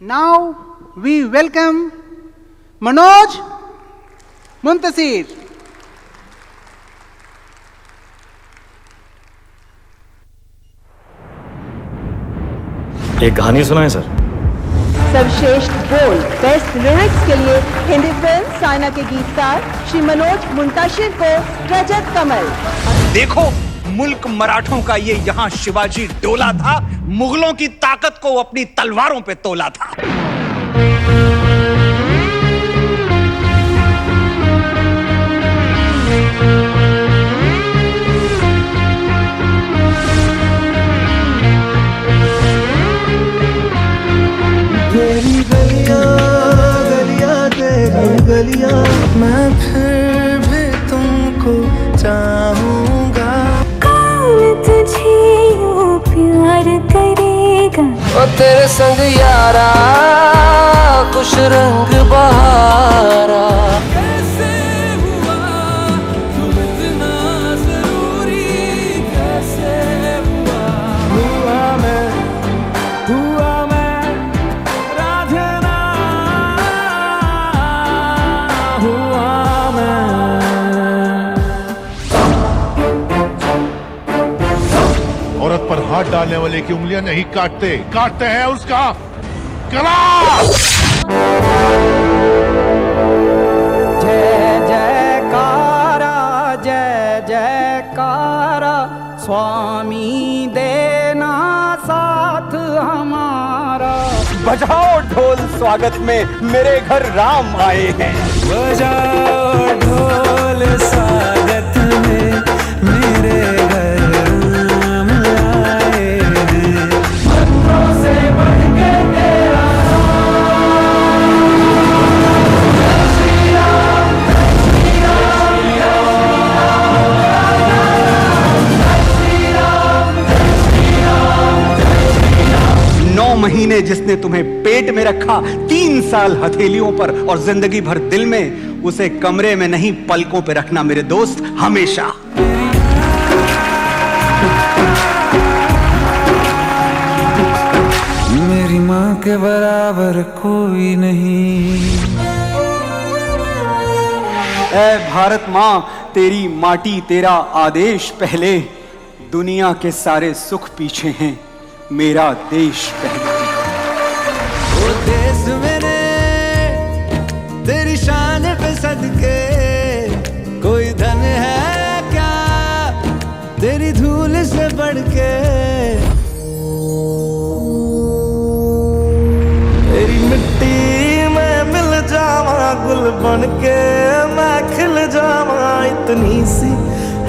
Now we welcome Manoj Muntasir. एक कहानी सुनाएं सर। सर्वश्रेष्ठ बोल बेस्ट लिरिक्स के लिए हिंदी फिल्म साइना के गीतकार श्री मनोज मुंताशिर को रजत कमल। देखो, मुल्क मराठों का ये यहाँ शिवाजी डोला था, मुगलों की ताकत को अपनी तलवारों पे तोला था। तेरी गलियां गलियां तेरी गलियां, मैं फिर भी तुमको चाहूंगा। कौन तुझे यूं प्यार करेगा? ओ तेरे संग यारा खुश रंग बहारा। कैसे हुआ तुम इतना जरूरी, कैसे हुआ मैं राधना हुआ मैं। औरत पर हाथ डालने वाले की उंगलियां नहीं काटते, काटते हैं उसका गला। जय जयकारा, जय जयकारा, स्वामी देना साथ हमारा। बजाओ ढोल स्वागत में, मेरे घर राम आए हैं। बजाओ ढोल स्वागत में, मेरे घर राम आए हैं। मंत्रों से बढ़ के तेरा श्री राम, श्री राम, श्री राम, श्री राम। 9 महीने जिसने तुम्हें पेट में रखा, 3 साल हथेलियों पर और जिंदगी भर दिल में, उसे कमरे में नहीं पलकों पे रखना मेरे दोस्त हमेशा। मेरी माँ के बराबर कोई नहीं। ऐ भारत माँ, तेरी माटी तेरा आदेश पहले, दुनिया के सारे सुख पीछे हैं, मेरा देश पहले। ओ देश मेरे तेरी शान पे सदके, कोई धन है क्या तेरी धूल से बढ़ के। तेरी मिट्टी में मिल जावा गुल बन के, मैं खिल जावा, इतनी सी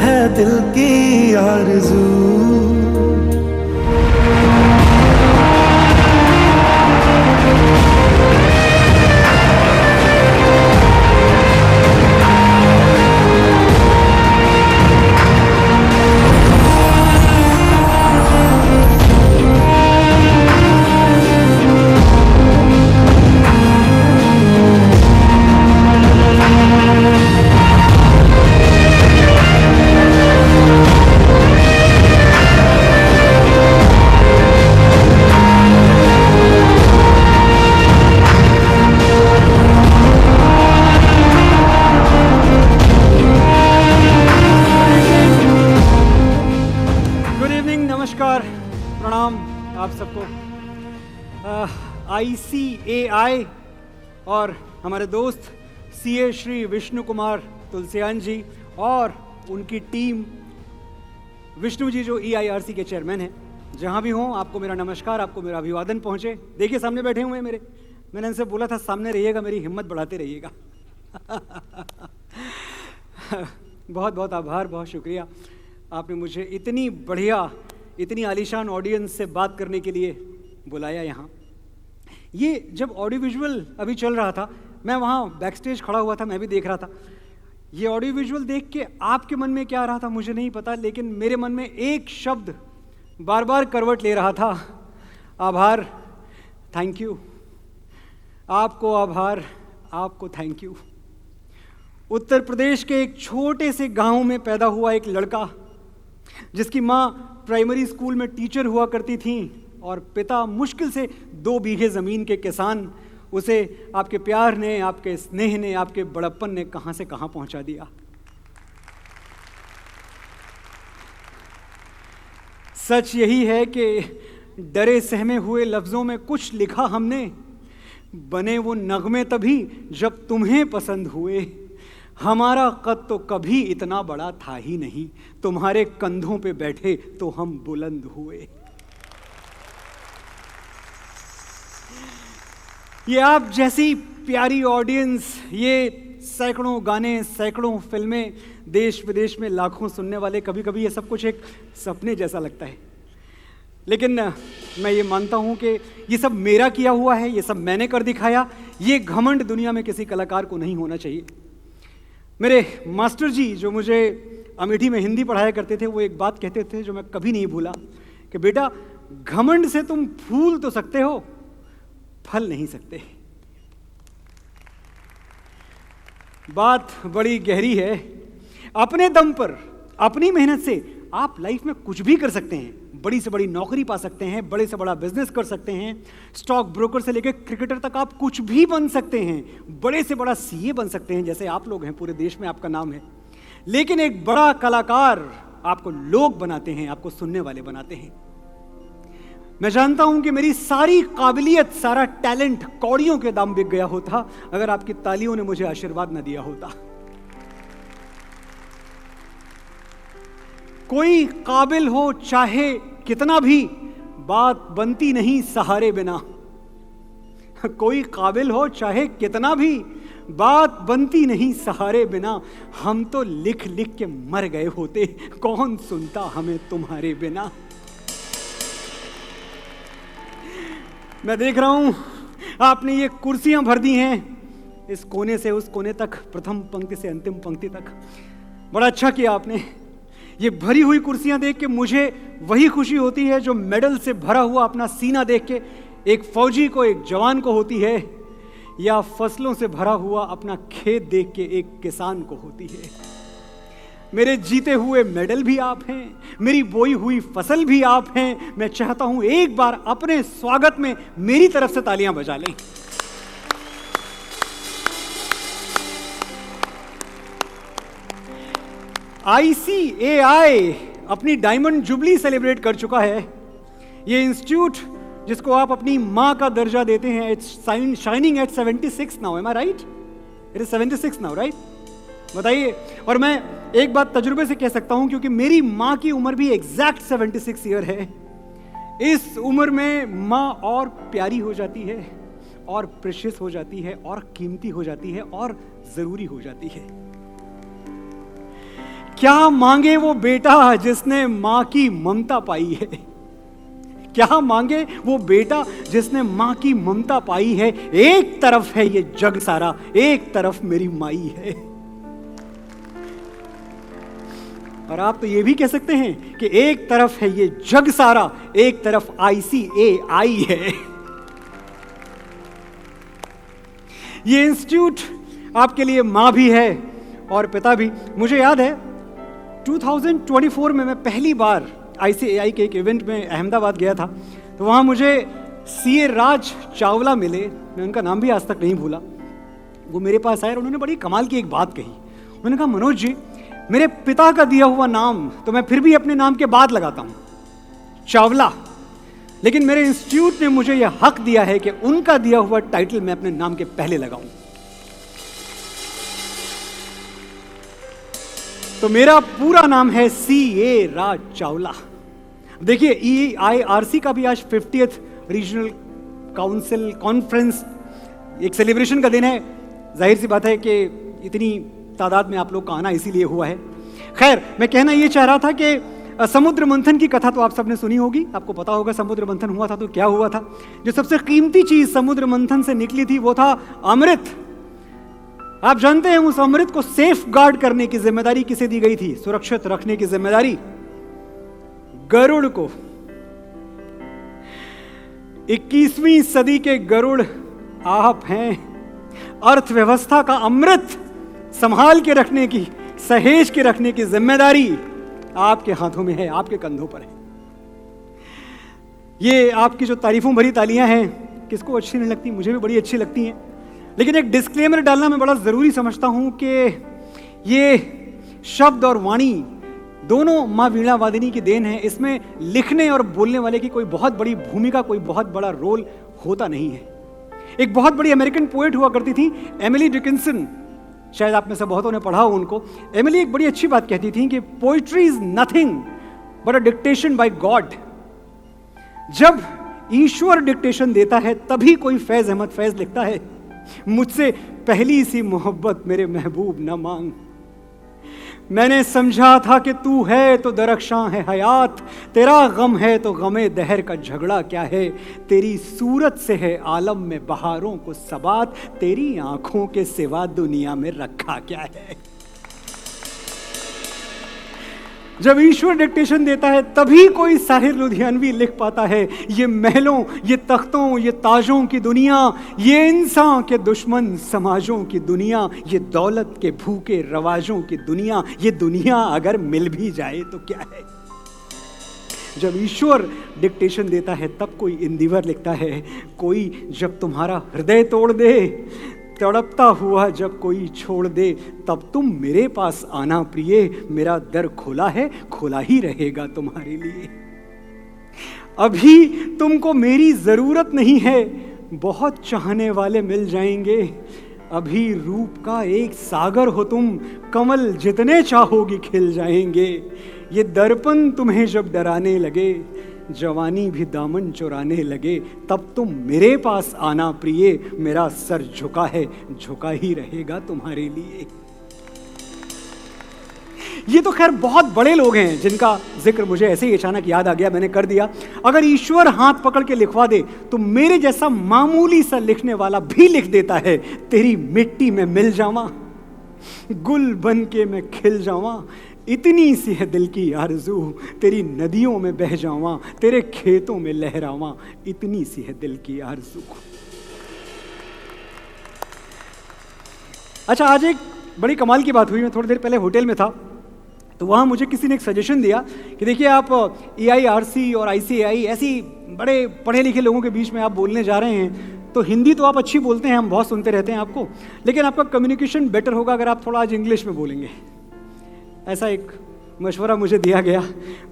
है दिल की आरज़ू। नमस्कार, प्रणाम आप सबको। ICAI और हमारे दोस्त CA श्री विष्णु कुमार तुलसियान जी और उनकी टीम, विष्णु जी जो EIRC के चेयरमैन हैं, जहाँ भी हों आपको मेरा नमस्कार, आपको मेरा अभिवादन पहुँचे। देखिए सामने बैठे हुए हैं मेरे, मैंने इनसे बोला था सामने रहिएगा, मेरी हिम्मत बढ़ाते रहिएगा। बहुत बहुत आभार, बहुत शुक्रिया, आपने मुझे इतनी बढ़िया, इतनी आलीशान ऑडियंस से बात करने के लिए बुलाया यहाँ। ये जब ऑडियो विजुअल अभी चल रहा था, मैं वहाँ बैकस्टेज खड़ा हुआ था, मैं भी देख रहा था। ये ऑडियो विजुअल देख के आपके मन में क्या आ रहा था मुझे नहीं पता, लेकिन मेरे मन में एक शब्द बार बार करवट ले रहा था, आभार, थैंक यू। आपको आभार, आपको थैंक यू। उत्तर प्रदेश के एक छोटे से गांव में पैदा हुआ एक लड़का, जिसकी माँ प्राइमरी स्कूल में टीचर हुआ करती थी, और पिता मुश्किल से 2 बीघे ज़मीन के किसान, उसे आपके प्यार ने, आपके स्नेह ने, आपके बड़प्पन ने कहाँ से कहाँ पहुँचा दिया। सच यही है कि डरे सहमे हुए लफ्ज़ों में कुछ लिखा हमने, बने वो नगमे तभी जब तुम्हें पसंद हुए। हमारा कद तो कभी इतना बड़ा था ही नहीं, तुम्हारे कंधों पे बैठे तो हम बुलंद हुए। ये आप जैसी प्यारी ऑडियंस, ये सैकड़ों गाने, सैकड़ों फिल्में, देश विदेश में लाखों सुनने वाले, कभी कभी ये सब कुछ एक सपने जैसा लगता है। लेकिन मैं ये मानता हूँ कि ये सब मेरा किया हुआ है, ये सब मैंने कर दिखाया। ये घमंड दुनिया में किसी कलाकार को नहीं होना चाहिए। मेरे मास्टर जी जो मुझे अमेठी में हिंदी पढ़ाया करते थे, वो एक बात कहते थे जो मैं कभी नहीं भूला, कि बेटा घमंड से तुम फूल तो सकते हो, फल नहीं सकते। बात बड़ी गहरी है। अपने दम पर, अपनी मेहनत से आप लाइफ में कुछ भी कर सकते हैं। बड़ी से बड़ी नौकरी पा सकते हैं, बड़े से बड़ा बिजनेस कर सकते हैं, स्टॉक ब्रोकर से लेकर क्रिकेटर तक आप कुछ भी बन सकते हैं, बड़े से बड़ा सीए बन सकते हैं, जैसे आप लोग हैं, पूरे देश में आपका नाम है। लेकिन एक बड़ा कलाकार आपको लोग बनाते हैं, आपको सुनने वाले बनाते हैं। मैं जानता हूं कि मेरी सारी काबिलियत, सारा टैलेंट कौड़ियों के दाम बिक गया होता अगर आपकी तालियों ने मुझे आशीर्वाद न दिया होता। कोई काबिल हो चाहे कितना भी, बात बनती नहीं सहारे बिना। कोई काबिल हो चाहे कितना भी, बात बनती नहीं सहारे बिना। हम तो लिख लिख के मर गए होते, कौन सुनता हमें तुम्हारे बिना। मैं देख रहा हूं आपने ये कुर्सियां भर दी हैं, इस कोने से उस कोने तक, प्रथम पंक्ति से अंतिम पंक्ति तक। बड़ा अच्छा किया आपने। ये भरी हुई कुर्सियां देख के मुझे वही खुशी होती है जो मेडल से भरा हुआ अपना सीना देख के एक फौजी को, एक जवान को होती है, या फसलों से भरा हुआ अपना खेत देख के एक किसान को होती है। मेरे जीते हुए मेडल भी आप हैं, मेरी बोई हुई फसल भी आप हैं। मैं चाहता हूं एक बार अपने स्वागत में मेरी तरफ से तालियां बजा लें। ICAI अपनी डायमंड जुबली सेलिब्रेट कर चुका है। ये इंस्टीट्यूट जिसको आप अपनी मां का दर्जा देते हैं, it's shining at 76 now, am I right? It is 76 now, right? बताइए। और मैं एक बात तजुर्बे से कह सकता हूं, क्योंकि मेरी मां की उम्र भी एग्जैक्ट 76 ईयर है। इस उम्र में मां और प्यारी हो जाती है, और प्रेशियस हो जाती है, और कीमती हो जाती है, और जरूरी हो जाती है। क्या मांगे वो बेटा जिसने मां की ममता पाई है? क्या मांगे वो बेटा जिसने मां की ममता पाई है? एक तरफ है ये जग सारा, एक तरफ मेरी माई है। और आप तो ये भी कह सकते हैं कि एक तरफ है ये जग सारा, एक तरफ ICAI है। ये इंस्टीट्यूट आपके लिए मां भी है और पिता भी। मुझे याद है 2024 में मैं पहली बार ICAI के एक इवेंट में अहमदाबाद गया था, तो वहाँ मुझे CA राज चावला मिले। मैं उनका नाम भी आज तक नहीं भूला। वो मेरे पास आए और उन्होंने बड़ी कमाल की एक बात कही। उन्होंने कहा, मनोज जी, मेरे पिता का दिया हुआ नाम तो मैं फिर भी अपने नाम के बाद लगाता हूँ, चावला, लेकिन मेरे इंस्टीट्यूट ने मुझे यह हक दिया है कि उनका दिया हुआ टाइटल मैं अपने नाम के पहले लगाऊं। तो मेरा पूरा नाम है CA राज चावला। देखिए, EIRC का भी आज 50th रीजनल काउंसिल कॉन्फ्रेंस एक सेलिब्रेशन का दिन है। जाहिर सी बात है कि इतनी तादाद में आप लोग का आना इसीलिए हुआ है। खैर, मैं कहना ये चाह रहा था कि समुद्र मंथन की कथा तो आप सबने सुनी होगी, आपको पता होगा समुद्र मंथन हुआ था तो क्या हुआ था। जो सबसे कीमती चीज समुद्र मंथन से निकली थी वो था अमृत। आप जानते हैं उस अमृत को सेफ गार्ड करने की जिम्मेदारी किसे दी गई थी? सुरक्षित रखने की जिम्मेदारी गरुड़ को। 21वीं सदी के गरुड़ आप हैं। अर्थव्यवस्था का अमृत संभाल के रखने की, सहेज के रखने की जिम्मेदारी आपके हाथों में है, आपके कंधों पर है। ये आपकी जो तारीफों भरी तालियां हैं किसको अच्छी नहीं लगती, मुझे भी बड़ी अच्छी लगती हैं। लेकिन एक डिस्क्लेमर डालना मैं बड़ा ज़रूरी समझता हूं कि ये शब्द और वाणी दोनों माँ वीणा वादिनी की देन है। इसमें लिखने और बोलने वाले की कोई बहुत बड़ी भूमिका, कोई बहुत बड़ा रोल होता नहीं है। एक बहुत बड़ी अमेरिकन पोएट हुआ करती थी एमिली डिकिंसन, शायद आप में से बहुतों ने पढ़ा हो उनको। एमिली एक बड़ी अच्छी बात कहती थी कि poetry is nothing but a dictation by God. जब ईश्वर डिक्टेशन देता है तभी कोई फैज अहमद फैज लिखता है, मुझसे पहली सी मोहब्बत मेरे महबूब न मांग। मैंने समझा था कि तू है तो दरख्शां है हयात, तेरा गम है तो गमे दहर का झगड़ा क्या है। तेरी सूरत से है आलम में बहारों को सबात, तेरी आंखों के सिवा दुनिया में रखा क्या है। जब ईश्वर डिक्टेशन देता है तभी कोई साहिर लुधियानवी लिख पाता है। ये महलों, ये तख्तों, ये ताजों की दुनिया, ये इंसान के दुश्मन समाजों की दुनिया, ये दौलत के भूखे रवाजों की दुनिया, ये दुनिया अगर मिल भी जाए तो क्या है। जब ईश्वर डिक्टेशन देता है तब कोई इंदिवर लिखता है। कोई जब तुम्हारा हृदय तोड़ दे, तड़पता हुआ जब कोई छोड़ दे, तब तुम मेरे पास आना प्रिय, मेरा दर खुला है, खुला ही रहेगा तुम्हारे लिए। अभी तुमको मेरी जरूरत नहीं है, बहुत चाहने वाले मिल जाएंगे। अभी रूप का एक सागर हो तुम, कमल जितने चाहोगी खिल जाएंगे। ये दर्पण तुम्हें जब डराने लगे, जवानी भी दामन चुराने लगे, तब तुम मेरे पास आना प्रिय, मेरा सर झुका है, झुका ही रहेगा तुम्हारे लिए। ये तो खैर बहुत बड़े लोग हैं जिनका जिक्र मुझे ऐसे ही अचानक याद आ गया, मैंने कर दिया। अगर ईश्वर हाथ पकड़ के लिखवा दे तो मेरे जैसा मामूली सा लिखने वाला भी लिख देता है। तेरी मिट्टी में मिल जावा, गुल बन के मैं खिल जावा, इतनी सी है दिल की आरज़ू, तेरी नदियों में बह जावा, तेरे खेतों में लहरावा, इतनी सी है दिल की आरज़ू। अच्छा, आज एक बड़ी कमाल की बात हुई। मैं थोड़ी देर पहले होटल में था तो वहाँ मुझे किसी ने एक सजेशन दिया कि देखिए आप EIRC और ICAI ऐसी बड़े पढ़े लिखे लोगों के बीच में आप बोलने जा रहे हैं, तो हिंदी तो आप अच्छी बोलते हैं, हम बहुत सुनते रहते हैं आपको, लेकिन आपका कम्युनिकेशन बेटर होगा अगर आप थोड़ा आज इंग्लिश में बोलेंगे। ऐसा एक मशवरा मुझे दिया गया।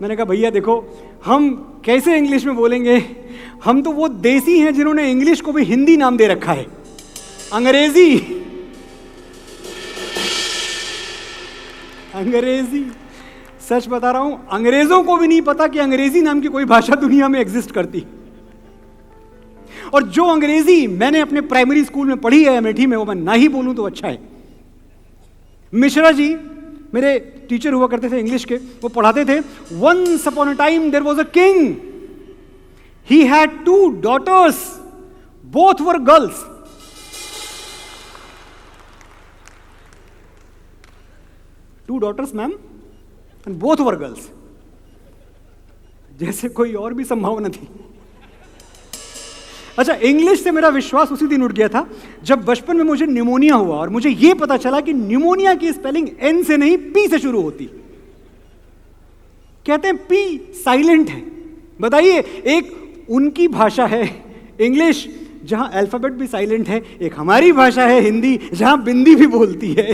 मैंने कहा भैया देखो, हम कैसे इंग्लिश में बोलेंगे, हम तो वो देसी हैं जिन्होंने इंग्लिश को भी हिंदी नाम दे रखा है, अंग्रेजी। अंग्रेजी, सच बता रहा हूं, अंग्रेजों को भी नहीं पता कि अंग्रेजी नाम की कोई भाषा दुनिया में एग्जिस्ट करती। और जो अंग्रेजी मैंने अपने प्राइमरी स्कूल में पढ़ी है अमेठी में, वो मैं ना ही बोलूं तो अच्छा है। मिश्रा जी मेरे टीचर हुआ करते थे इंग्लिश के, वो पढ़ाते थे, once upon a time there was a king, he had 2 daughters, both were girls. Two daughters, ma'am, and both were girls. जैसे कोई और भी संभावना थी। अच्छा, इंग्लिश से मेरा विश्वास उसी दिन उठ गया था जब बचपन में मुझे निमोनिया हुआ और मुझे यह पता चला कि निमोनिया की स्पेलिंग N से नहीं P से शुरू होती। कहते हैं P साइलेंट है। बताइए, एक उनकी भाषा है इंग्लिश जहां अल्फाबेट भी साइलेंट है, एक हमारी भाषा है हिंदी जहां बिंदी भी बोलती है।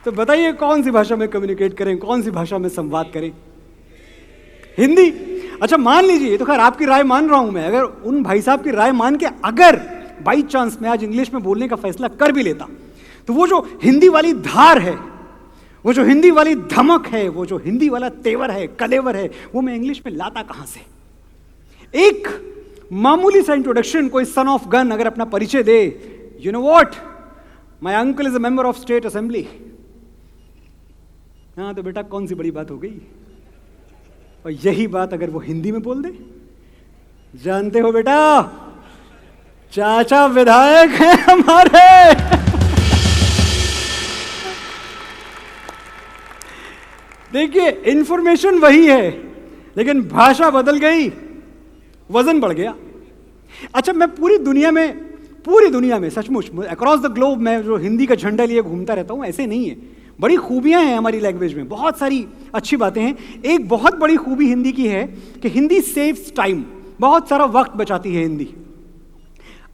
तो बताइए कौन सी भाषा में कम्युनिकेट करें, कौन सी भाषा में संवाद करें? हिंदी। अच्छा, मान लीजिए, ये तो खैर आपकी राय मान रहा हूं मैं, अगर उन भाई साहब की राय मान के अगर बाई चांस मैं आज इंग्लिश में बोलने का फैसला कर भी लेता, तो वो जो हिंदी वाली धार है, वो जो हिंदी वाली धमक है, वो जो हिंदी वाला तेवर है, कलेवर है, वो मैं इंग्लिश में लाता कहां से? एक मामूली सा इंट्रोडक्शन, कोई सन ऑफ गन अगर अपना परिचय दे, you know what, my uncle is a member of state assembly, हाँ तो बेटा कौन सी बड़ी बात हो गई? और यही बात अगर वो हिंदी में बोल दे, जानते हो बेटा, चाचा विधायक हैं हमारे। देखिए, इंफॉर्मेशन वही है लेकिन भाषा बदल गई, वजन बढ़ गया। अच्छा, मैं पूरी दुनिया में सचमुच अक्रॉस द ग्लोब मैं जो हिंदी का झंडा लिए घूमता रहता हूं, ऐसे नहीं है, बड़ी खूबियां हैं हमारी लैंग्वेज में, बहुत सारी अच्छी बातें हैं। एक बहुत बड़ी खूबी हिंदी की है कि हिंदी सेव्स टाइम, बहुत सारा वक्त बचाती है हिंदी।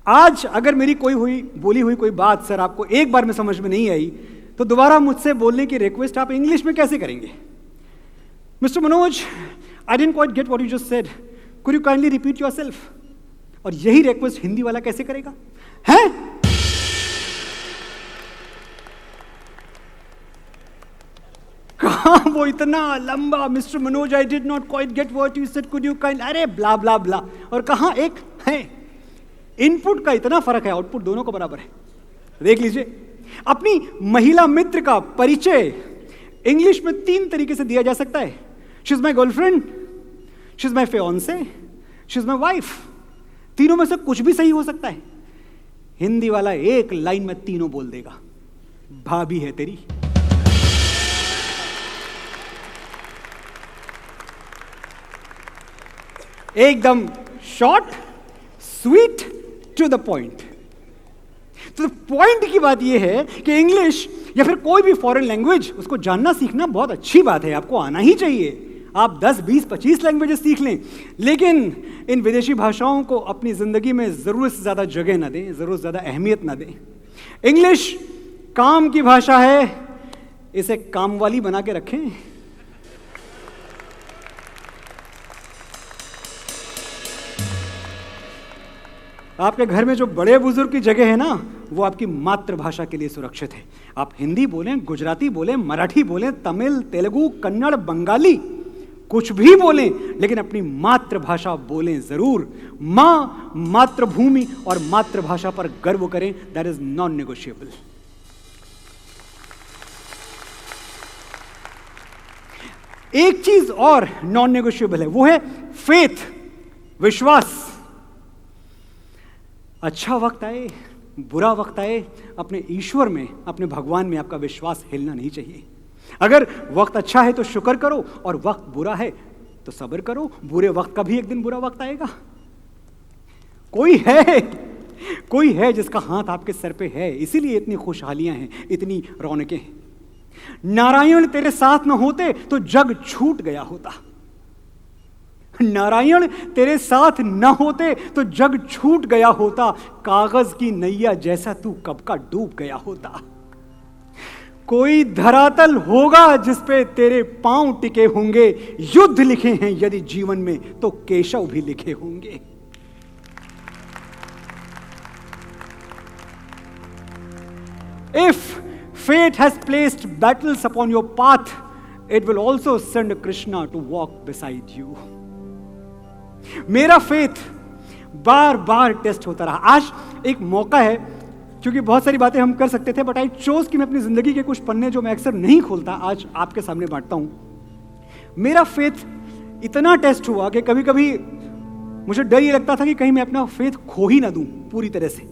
आज अगर मेरी बोली हुई कोई बात सर आपको एक बार में समझ में नहीं आई, तो दोबारा मुझसे बोलने की रिक्वेस्ट आप इंग्लिश में कैसे करेंगे? Mister Manoj, I didn't quite get what you just said, could you kindly repeat yourself? और यही रिक्वेस्ट हिंदी वाला कैसे करेगा? हैं? कहाँ वो इतना लंबा, mister Manoj I did not quite get what you said, could you kind, अरे ब्ला ब्ला ब्ला, और कहाँ एक है। इनपुट का इतना फर्क है, आउटपुट दोनों को बराबर है। देख लीजिए, अपनी महिला मित्र का परिचय इंग्लिश में 3 तरीके से दिया जा सकता है। She is my girlfriend, she is my fiancee, she is my wife. तीनों में से कुछ भी सही हो सकता है। हिंदी वाला एक लाइन में तीनों बोल देगा, भाभी है तेरी। एकदम short, sweet, to the point. तो पॉइंट की बात यह है कि इंग्लिश या फिर कोई भी फॉरेन लैंग्वेज, उसको जानना सीखना बहुत अच्छी बात है, आपको आना ही चाहिए। आप 10, 20, 25 लैंग्वेजेस सीख लें, लेकिन इन विदेशी भाषाओं को अपनी जिंदगी में जरूरत से ज्यादा जगह ना दें, जरूरत से ज्यादा अहमियत ना दें। इंग्लिश काम की भाषा है, इसे काम वाली बना के रखें। आपके घर में जो बड़े बुजुर्ग की जगह है ना, वो आपकी मातृभाषा के लिए सुरक्षित है। आप हिंदी बोलें, गुजराती बोलें, मराठी बोलें, तमिल, तेलुगु, कन्नड़, बंगाली, कुछ भी बोलें, लेकिन अपनी मातृभाषा बोलें जरूर। मां, मातृभूमि और मातृभाषा पर गर्व करें, दैट इज नॉन नेगोशिएबल। एक चीज और नॉन नेगोशिएबल है, वो है फेथ, विश्वास। अच्छा वक्त आए, बुरा वक्त आए, अपने ईश्वर में, अपने भगवान में आपका विश्वास हिलना नहीं चाहिए। अगर वक्त अच्छा है तो शुक्र करो, और वक्त बुरा है तो सब्र करो। बुरे वक्त का भी एक दिन बुरा वक्त आएगा। कोई है जिसका हाथ आपके सर पे है, इसीलिए इतनी खुशहालियां हैं, इतनी रौनकें हैं। नारायण तेरे साथ न होते तो जग छूट गया होता। नारायण तेरे साथ न होते तो जग छूट गया होता। कागज की नैया जैसा तू कब का डूब गया होता। कोई धरातल होगा जिस पे तेरे पांव टिके होंगे। युद्ध लिखे हैं यदि जीवन में तो केशव भी लिखे होंगे। If fate has placed battles upon your path, it will also send Krishna to walk beside you. मेरा फेथ बार बार टेस्ट होता रहा। आज एक मौका है, क्योंकि बहुत सारी बातें हम कर सकते थे, बट आई चोज कि मैं अपनी जिंदगी के कुछ पन्ने जो मैं अक्सर नहीं खोलता, आज आपके सामने बांटता हूं। मेरा फेथ इतना टेस्ट हुआ कि कभी कभी मुझे डर ये लगता था कि कहीं मैं अपना फेथ खो ही ना दूं पूरी तरह से।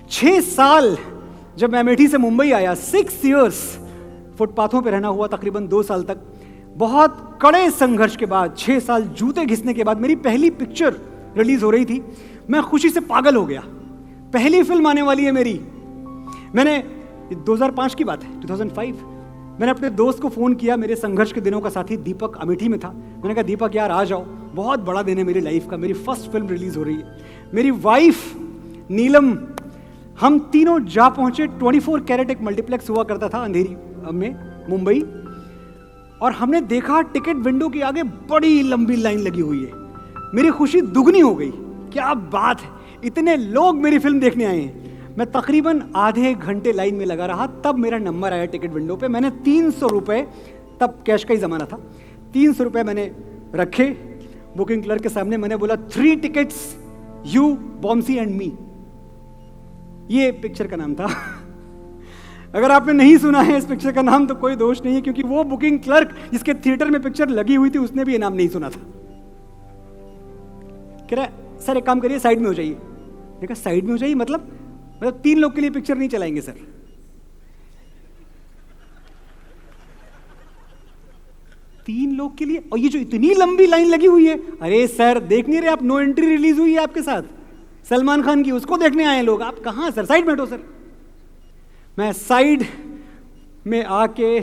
6 साल जब मैं अमेठी से मुंबई आया, 6 years फुटपाथों पे रहना हुआ, तकरीबन 2 साल तक। बहुत कड़े संघर्ष के बाद, 6 साल जूते घिसने के बाद मेरी पहली पिक्चर रिलीज हो रही थी। मैं खुशी से पागल हो गया। पहली फिल्म आने वाली है मेरी। मैंने 2005 की बात है, 2005, मैंने अपने दोस्त को फोन किया, मेरे संघर्ष के दिनों का साथी दीपक अमेठी में था। मैंने कहा दीपक यार आ जाओ, बहुत बड़ा दिन है मेरी लाइफ का, मेरी फर्स्ट फिल्म रिलीज हो रही है। मेरी वाइफ नीलम, हम तीनों जा पहुंचे। 24 कैरेट एक मल्टीप्लेक्स हुआ करता था अंधेरी में मुंबई, और हमने देखा टिकट विंडो के आगे बड़ी लंबी लाइन लगी हुई है। मेरी खुशी दुगनी हो गई। क्या बात है, इतने लोग मेरी फिल्म देखने आए हैं। मैं तकरीबन आधे घंटे लाइन में लगा रहा, तब मेरा नंबर आया टिकट विंडो पे। मैंने 300 रुपए, तब कैश का ही जमाना था, 300 रुपए मैंने रखे बुकिंग क्लर्क के सामने। मैंने बोला 3 tickets, यू, बॉम्सी एंड मी। ये पिक्चर का नाम था। अगर आपने नहीं सुना है इस पिक्चर का नाम तो कोई दोष नहीं है, क्योंकि वो बुकिंग क्लर्क जिसके थिएटर में पिक्चर लगी हुई थी, उसने भी ये नाम नहीं सुना था। कह रहा सर एक काम करिए, साइड में हो जाइए। देखा साइड में हो जाइए मतलब 3 लोग के लिए पिक्चर नहीं चलाएंगे सर। तीन लोग के लिए, और ये जो इतनी लंबी लाइन लगी हुई है। अरे सर देख नहीं रहे आप, नो एंट्री रिलीज हुई है आपके साथ सलमान खान की, उसको देखने आए लोग। आप कहां सर, साइड में हटो सर। मैं साइड मैं आके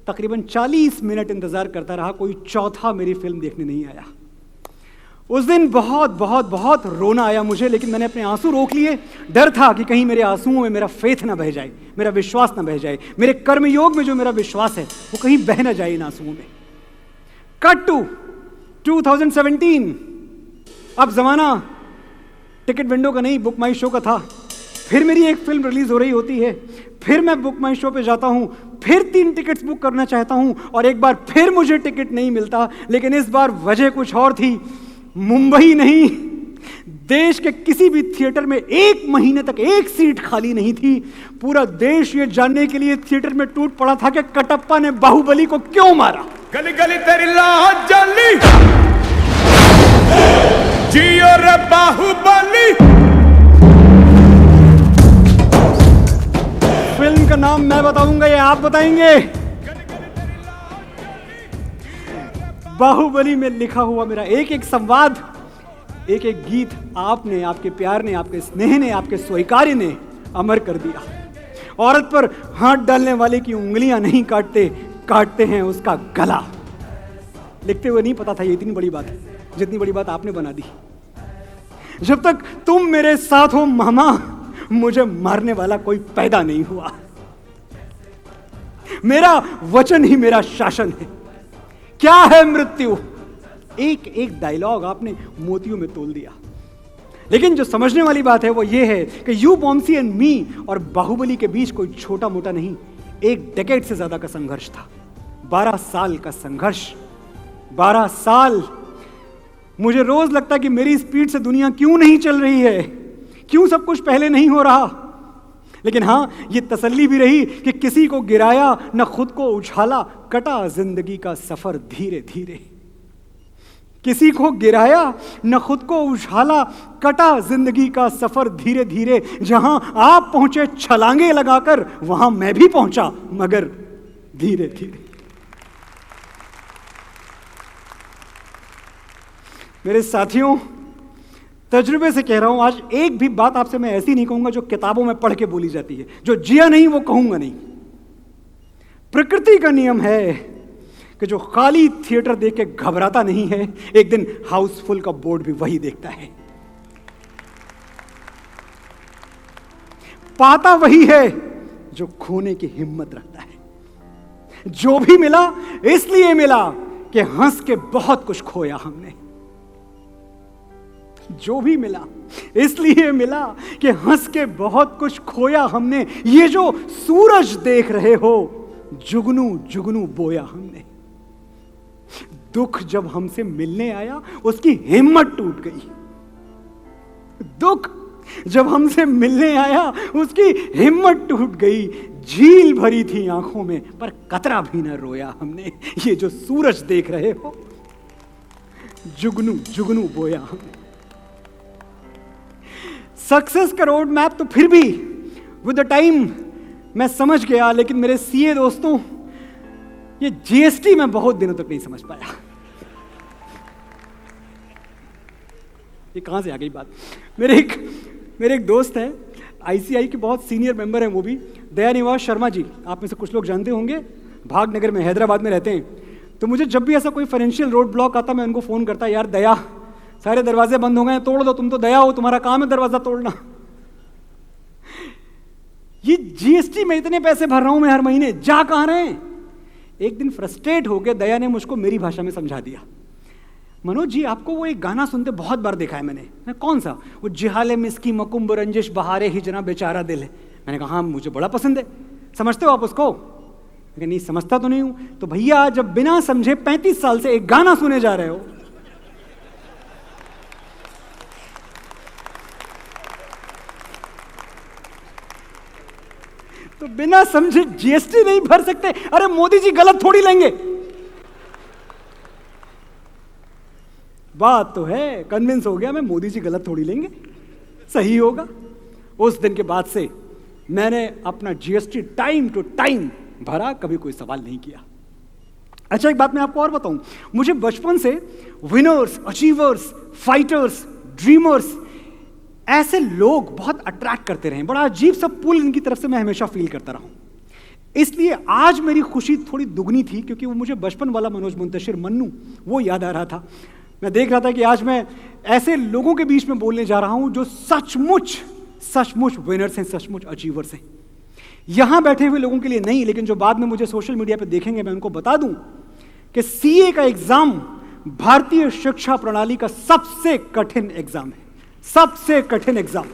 तकरीबन 40 मिनट इंतज़ार करता रहा, कोई चौथा मेरी फिल्म देखने नहीं आया। उस दिन बहुत बहुत बहुत रोना आया मुझे, लेकिन मैंने अपने आंसू रोक लिए। डर था कि कहीं मेरे आंसुओं में मेरा फेथ ना बह जाए, मेरा विश्वास ना बह जाए, मेरे कर्मयोग में जो मेरा विश्वास है वो कहीं बह ना जाए इन आंसुओं में। Cut to 2017। अब जमाना टिकट विंडो का नहीं, बुक माई शो का था। फिर मेरी एक फिल्म रिलीज हो रही होती है, फिर मैं बुक माई शो पे जाता हूं, फिर 3 टिकट्स बुक करना चाहता हूं और एक बार फिर मुझे टिकट नहीं मिलता। लेकिन इस बार वजह कुछ और थी। मुंबई नहीं, देश के किसी भी थिएटर में 1 महीने तक एक सीट खाली नहीं थी। पूरा देश ये जानने के लिए थिएटर में टूट पड़ा था कि कटप्पा ने बाहुबली को क्यों मारा। गली गली तेरी लाज जली, जियो रे बाहुबली। फिल्म का नाम मैं बताऊंगा या आप बताएंगे? बाहुबली में लिखा हुआ मेरा एक एक संवाद, एक एक गीत आपने, आपके प्यार ने, आपके स्नेह ने, आपके स्वीकार्य ने अमर कर दिया। औरत पर हाथ डालने वाले की उंगलियां नहीं काटते, काटते हैं उसका गला। लिखते हुए नहीं पता था ये इतनी बड़ी बात है, जितनी बड़ी बात आपने बना दी। जब तक तुम मेरे साथ हो मामा, मुझे मारने वाला कोई पैदा नहीं हुआ। मेरा वचन ही मेरा शासन है। क्या है मृत्यु? एक एक डायलॉग आपने मोतियों में तोल दिया। लेकिन जो समझने वाली बात है वो ये है कि यू बॉम्सी एंड मी और बाहुबली के बीच कोई छोटा मोटा नहीं, 1 डेकेड से ज्यादा का संघर्ष था। 12 साल का संघर्ष, 12 साल। मुझे रोज लगता कि मेरी स्पीड से दुनिया क्यों नहीं चल रही है, क्यों सब कुछ पहले नहीं हो रहा। लेकिन हां, ये तसल्ली भी रही कि किसी को गिराया न खुद को उछाला, कटा जिंदगी का सफर धीरे धीरे। किसी को गिराया न खुद को उछाला, कटा जिंदगी का सफर धीरे धीरे। जहां आप पहुंचे छलांगे लगाकर, वहां मैं भी पहुंचा, मगर धीरे धीरे। मेरे साथियों, तजुर्बे से कह रहा हूं, आज एक भी बात आपसे मैं ऐसी नहीं कहूंगा जो किताबों में पढ़ के बोली जाती है। जो जिया नहीं वो कहूंगा नहीं। प्रकृति का नियम है कि जो खाली थिएटर देख के घबराता नहीं है, एक दिन हाउसफुल का बोर्ड भी वही देखता है। पाता वही है जो खोने की हिम्मत रखता है। जो भी मिला इसलिए मिला कि हंस के बहुत कुछ खोया हमने। जो भी मिला इसलिए मिला कि हंस के बहुत कुछ खोया हमने। ये जो सूरज देख रहे हो, जुगनू जुगनू बोया हमने। दुख जब हमसे मिलने आया, उसकी हिम्मत टूट गई। दुख जब हमसे मिलने आया, उसकी हिम्मत टूट गई। झील भरी थी आंखों में, पर कतरा भी न रोया हमने। ये जो सूरज देख रहे हो, जुगनू जुगनू बोया हमने। सक्सेस का रोड मैप तो फिर भी विद द टाइम मैं समझ गया, लेकिन मेरे सीए दोस्तों, ये जीएसटी मैं बहुत दिनों तक नहीं समझ पाया। ये कहां से आ गई बात? मेरे एक दोस्त है, आईसीआई के बहुत सीनियर मेंबर हैं, वो भी दयानिवास शर्मा जी। आप में से कुछ लोग जानते होंगे, भागनगर में, हैदराबाद में रहते हैं। तो मुझे जब भी ऐसा कोई फाइनेंशियल रोड ब्लॉक आता, मैं उनको फोन करता, यार दया, सारे दरवाजे बंद हो गए, तोड़ दो, तुम तो दया हो, तुम्हारा काम है दरवाजा तोड़ना। ये जीएसटी में इतने पैसे भर रहा हूं मैं हर महीने, जा कहां रहे हैं? एक दिन फ्रस्ट्रेट हो गए, दया ने मुझको मेरी भाषा में समझा दिया। मनोज जी, आपको वो एक गाना सुनते बहुत बार देखा है मैंने। कौन सा? वो जिहाले मिस्की मकुम्ब रंजिश बहारे ही जना बेचारा दिल है। मैंने कहा हाँ, मुझे बड़ा पसंद है। समझते हो आप उसको? नहीं, समझता तो नहीं हूं। तो भैया, जब बिना समझे 35 साल से एक गाना सुने जा रहे हो, तो बिना समझे जीएसटी नहीं भर सकते? अरे मोदी जी गलत थोड़ी लेंगे। बात तो है, कन्विंस हो गया मैं, मोदी जी गलत थोड़ी लेंगे, सही होगा। उस दिन के बाद से मैंने अपना जीएसटी टाइम टू टाइम भरा, कभी कोई सवाल नहीं किया। अच्छा, एक बात मैं आपको और बताऊं, मुझे बचपन से विनर्स, अचीवर्स, फाइटर्स, ड्रीमर्स, ऐसे लोग बहुत अट्रैक्ट करते रहे। बड़ा अजीब सा पुल इनकी तरफ से मैं हमेशा फील करता रहा हूं। इसलिए आज मेरी खुशी थोड़ी दुगनी थी, क्योंकि वो मुझे बचपन वाला मनोज मुंतशिर मन्नू वो याद आ रहा था। मैं देख रहा था कि आज मैं ऐसे लोगों के बीच में बोलने जा रहा हूं जो सचमुच विनर्स हैं, सचमुच अचीवर्स हैं। यहां बैठे हुए लोगों के लिए नहीं, लेकिन जो बाद में मुझे सोशल मीडिया पे देखेंगे, मैं उनको बता दूं कि सीए का एग्जाम भारतीय शिक्षा प्रणाली का सबसे कठिन एग्जाम है, सबसे कठिन एग्जाम।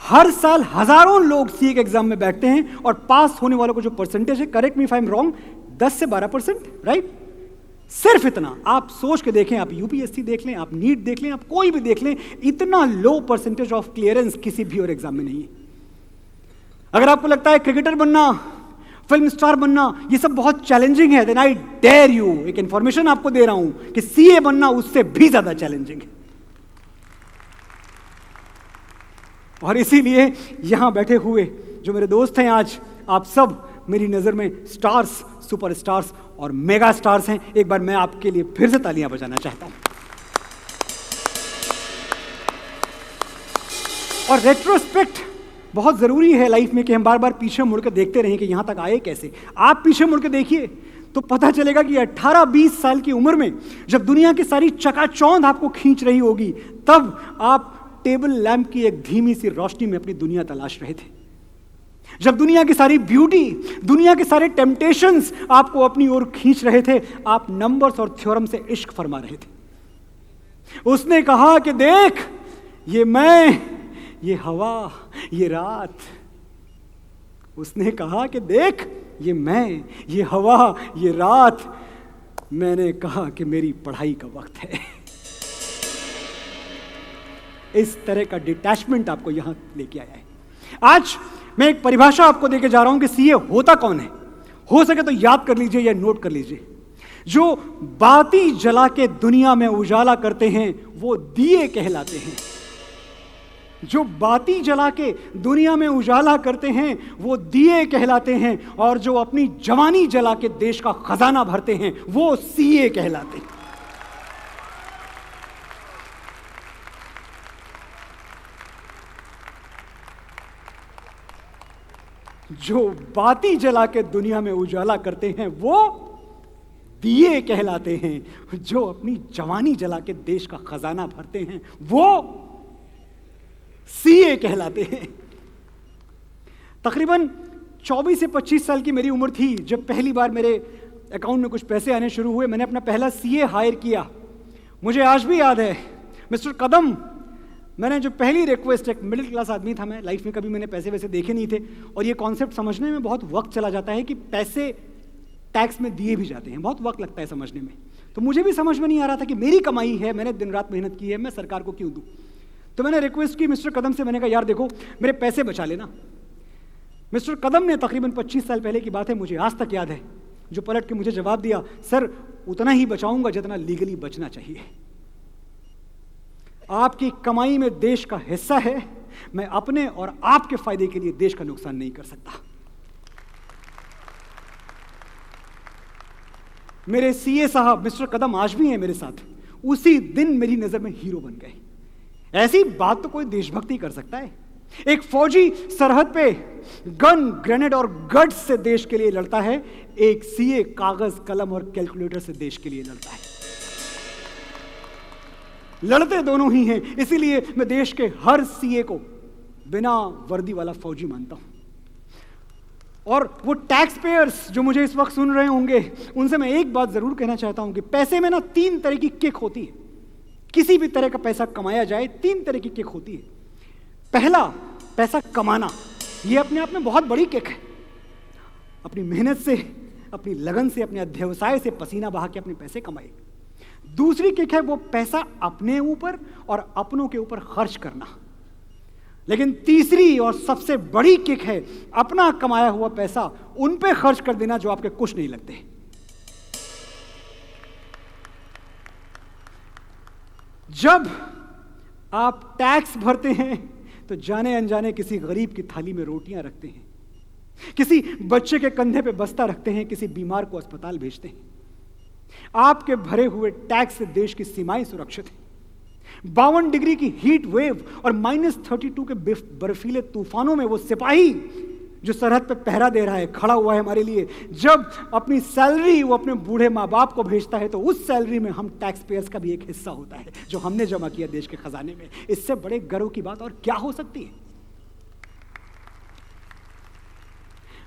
हर साल हजारों लोग सीए के एग्जाम में बैठते हैं और पास होने वालों को जो परसेंटेज है, correct me if I am wrong, 10 से 12%, राइट? सिर्फ इतना। आप सोच के देखें, आप यूपीएससी देख लें, आप नीट देख लें, आप कोई भी देख लें, इतना लो परसेंटेज ऑफ क्लियरेंस किसी भी और एग्जाम में नहीं है। अगर आपको लगता है क्रिकेटर बनना, फिल्म स्टार बनना ये सब बहुत चैलेंजिंग है, देन आई डेयर यू, एक इंफॉर्मेशन आपको दे रहा हूं कि सीए बनना उससे भी ज्यादा चैलेंजिंग है। और इसीलिए यहां बैठे हुए जो मेरे दोस्त हैं आज, आप सब मेरी नजर में स्टार्स, सुपर स्टार्स और मेगा स्टार्स हैं। एक बार मैं आपके लिए फिर से तालियां बजाना चाहता हूं। और रेट्रोस्पेक्ट बहुत जरूरी है लाइफ में, कि हम बार बार पीछे मुड़ के देखते रहें कि यहां तक आए कैसे। आप पीछे मुड़ के देखिए तो पता चलेगा कि 18-20 साल की उम्र में जब दुनिया की सारी चकाचौंध आपको खींच रही होगी, तब आप टेबल लैंप की एक धीमी सी रोशनी में अपनी दुनिया तलाश रहे थे। जब दुनिया की सारी ब्यूटी, दुनिया के सारे टेम्पटेशंस आपको अपनी ओर खींच रहे थे, आप नंबर्स और थ्योरम से इश्क फरमा रहे थे। उसने कहा कि देख, ये मैं, ये हवा, ये रात। उसने कहा कि देख, ये मैं, ये हवा, ये रात। मैंने कहा कि मेरी पढ़ाई का वक्त है। इस तरह का डिटैचमेंट आपको यहां लेके आया है। आज मैं एक परिभाषा आपको देके जा रहा हूं कि सीए होता कौन है। हो सके तो याद कर लीजिए या नोट कर लीजिए। जो बाती जला के दुनिया में उजाला करते हैं वो दिए कहलाते हैं। जो बाती जला के दुनिया में उजाला करते हैं वो दिए कहलाते हैं। और जो अपनी जवानी जला के देश का खजाना भरते हैं वो सीए कहलाते हैं। जो बाती जला के दुनिया में उजाला करते हैं वो दिए कहलाते हैं। जो अपनी जवानी जला के देश का खजाना भरते हैं वो सीए कहलाते हैं। तकरीबन 24 से 25 साल की मेरी उम्र थी जब पहली बार मेरे अकाउंट में कुछ पैसे आने शुरू हुए। मैंने अपना पहला सीए हायर किया। मुझे आज भी याद है, मिस्टर कदम, मैंने जो पहली रिक्वेस्ट, एक मिडिल क्लास आदमी था मैं, लाइफ में कभी मैंने पैसे वैसे देखे नहीं थे, और ये कॉन्सेप्ट समझने में बहुत वक्त चला जाता है कि पैसे टैक्स में दिए भी जाते हैं, बहुत वक्त लगता है समझने में। तो मुझे भी समझ में नहीं आ रहा था कि मेरी कमाई है, मैंने दिन रात मेहनत की है, मैं सरकार को क्यों दूं। तो मैंने रिक्वेस्ट की मिस्टर कदम से, मैंने कहा यार देखो मेरे पैसे बचा लेना। मिस्टर कदम ने, तकरीबन 25 साल पहले की बात है, मुझे आज तक याद है, जो पलट के मुझे जवाब दिया, सर उतना ही बचाऊंगा जितना लीगली बचना चाहिए। आपकी कमाई में देश का हिस्सा है, मैं अपने और आपके फायदे के लिए देश का नुकसान नहीं कर सकता। मेरे सीए साहब मिस्टर कदम आज भी हैं मेरे साथ। उसी दिन मेरी नजर में हीरो बन गए। ऐसी बात तो कोई देशभक्ति कर सकता है? एक फौजी सरहद पे गन, ग्रेनेड और गट्स से देश के लिए लड़ता है, एक सीए कागज, कलम और कैलकुलेटर से देश के लिए लड़ता है। लड़ते दोनों ही हैं। इसीलिए मैं देश के हर सीए को बिना वर्दी वाला फौजी मानता हूं। और वो टैक्स पेयर्स जो मुझे इस वक्त सुन रहे होंगे, उनसे मैं एक बात जरूर कहना चाहता हूं कि पैसे में ना 3 तरह की किक होती है। किसी भी तरह का पैसा कमाया जाए, 3 तरह की किक होती है। पहला, पैसा कमाना, यह अपने आप में बहुत बड़ी किक है। अपनी मेहनत से, अपनी लगन से, अपने अध्यवसाय से पसीना बहा के अपने पैसे कमाए। दूसरी किक है वो पैसा अपने ऊपर और अपनों के ऊपर खर्च करना। लेकिन तीसरी और सबसे बड़ी किक है अपना कमाया हुआ पैसा उन पे खर्च कर देना जो आपके कुछ नहीं लगते। जब आप टैक्स भरते हैं तो जाने अनजाने किसी गरीब की थाली में रोटियां रखते हैं, किसी बच्चे के कंधे पे बस्ता रखते हैं, किसी बीमार को अस्पताल भेजते हैं। आपके भरे हुए टैक्स से देश की सीमाएं सुरक्षित हैं। 52 डिग्री की हीट वेव और -32 के बर्फीले तूफानों में वो सिपाही जो सरहद पे पहरा दे रहा है, खड़ा हुआ है हमारे लिए, जब अपनी सैलरी वो अपने बूढ़े माँ बाप को भेजता है तो उस सैलरी में हम टैक्स पेयर्स का भी एक हिस्सा होता है जो हमने जमा किया देश के खजाने में। इससे बड़े गर्व की बात और क्या हो सकती है?